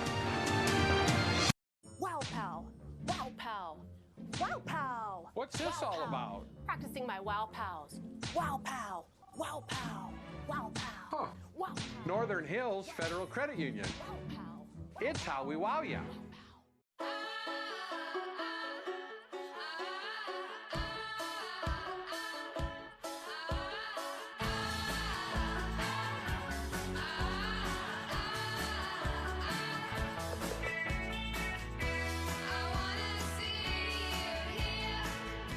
Wow, pal. Wow, pal. Wow, pal. What's this all about? Practicing my wow pals. Wow, pal. Wow, pal. Wow, pal. Huh. Wow, pal. Northern Hills Federal Credit Union. Wow, pal. It's how we wow ya.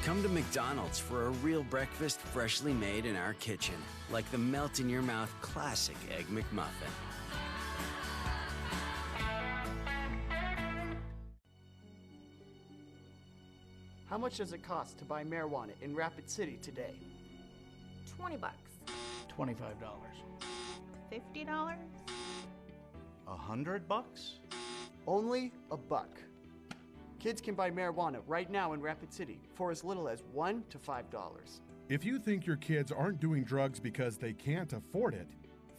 Come to McDonald's for a real breakfast freshly made in our kitchen, like the melt-in-your-mouth classic Egg McMuffin. How much does it cost to buy marijuana in Rapid City today? $20. $25. $50? $100? Only $1. Kids can buy marijuana right now in Rapid City for as little as $1 to $5. If you think your kids aren't doing drugs because they can't afford it,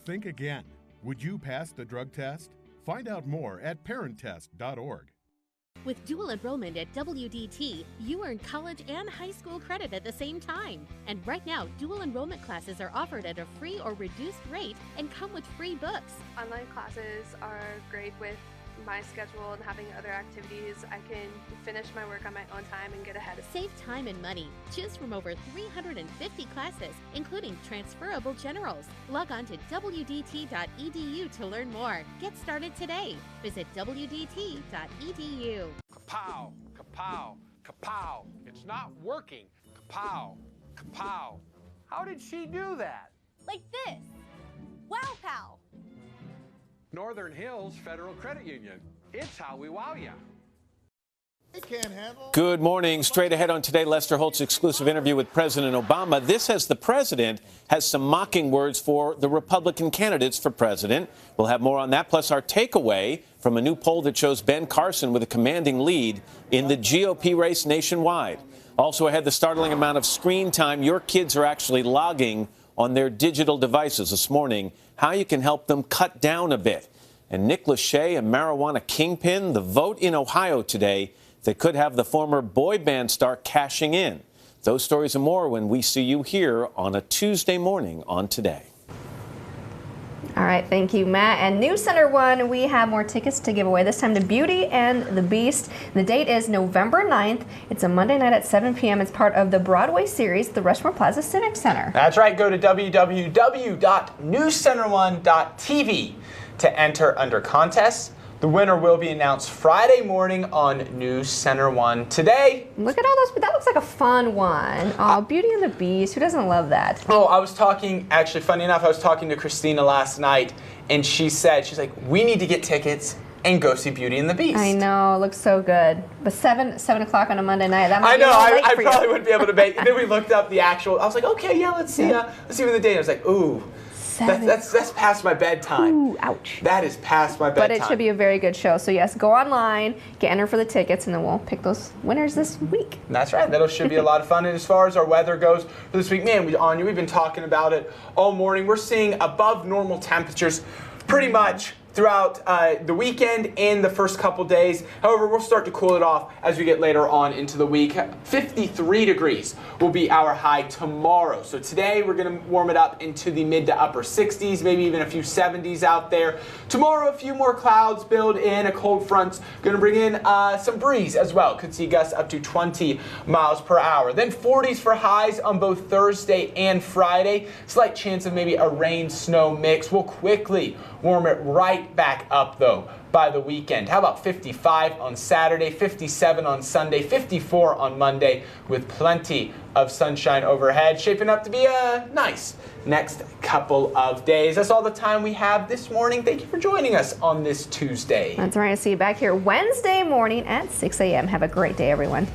think again. Would you pass the drug test? Find out more at parenttest.org. With dual enrollment at WDT, you earn college and high school credit at the same time. And right now, dual enrollment classes are offered at a free or reduced rate and come with free books. Online classes are great with my schedule and having other activities. I can finish my work on my own time and get ahead. Save time and money. Choose from over 350 classes, including transferable generals. Log on to wdt.edu to learn more. Get started today. Visit wdt.edu. Kapow, kapow, kapow. It's not working. Kapow, kapow. How did she do that? Like this. Wow, pal. Northern Hills Federal Credit Union. It's how we wow ya. Good morning. Straight ahead on Today, Lester Holt's exclusive interview with President Obama. This as the president has some mocking words for the Republican candidates for president. We'll have more on that, plus our takeaway from a new poll that shows Ben Carson with a commanding lead in the GOP race nationwide. Also ahead, the startling amount of screen time your kids are actually logging on their digital devices this morning, how you can help them cut down a bit. And Nick Lachey, a marijuana kingpin, the vote in Ohio today that could have the former boy band star cashing in. Those stories and more when we see you here on a Tuesday morning on Today. All right, thank you, Matt. And News Center 1, we have more tickets to give away, this time to Beauty and the Beast. The date is November 9th. It's a Monday night at 7 p.m. It's part of the Broadway series, the Rushmore Plaza Civic Center. That's right. Go to www.newscenter1.tv to enter under contests. The winner will be announced Friday morning on News Center 1 Today. Look at all those. That looks like a fun one. Oh, Beauty and the Beast. Who doesn't love that? Oh, I was talking, actually, funny enough, I was talking to Christina last night, and she's like, we need to get tickets and go see Beauty and the Beast. I know, it looks so good. But 7 o'clock on a Monday night, that might be a I little late for probably you. wouldn't be able to make. And then we looked up the actual. I was like, okay, yeah, let's see when the date. I was like, ooh, that's past my bedtime. Ooh, ouch. That is past my bedtime. But it should be a very good show. So yes, go online, get entered for the tickets, and then we'll pick those winners this week. That's right. That should be a lot of fun. And as far as our weather goes for this week, man, Anya, we've been talking about it all morning. We're seeing above normal temperatures pretty much throughout the weekend and the first couple days. However, we'll start to cool it off as we get later on into the week. 53 degrees will be our high tomorrow. So today we're going to warm it up into the mid to upper 60s, maybe even a few 70s out there. Tomorrow, a few more clouds build in. A cold front's going to bring in some breeze as well. Could see gusts up to 20 miles per hour. Then 40s for highs on both Thursday and Friday. Slight chance of maybe a rain-snow mix. We'll quickly warm it right back up, though, by the weekend. How about 55 on Saturday, 57 on Sunday, 54 on Monday, with plenty of sunshine overhead. Shaping up to be a nice next couple of days. That's all the time we have this morning. Thank you for joining us on this Tuesday. That's right. I'll see you back here Wednesday morning at 6 a.m. Have a great day, everyone.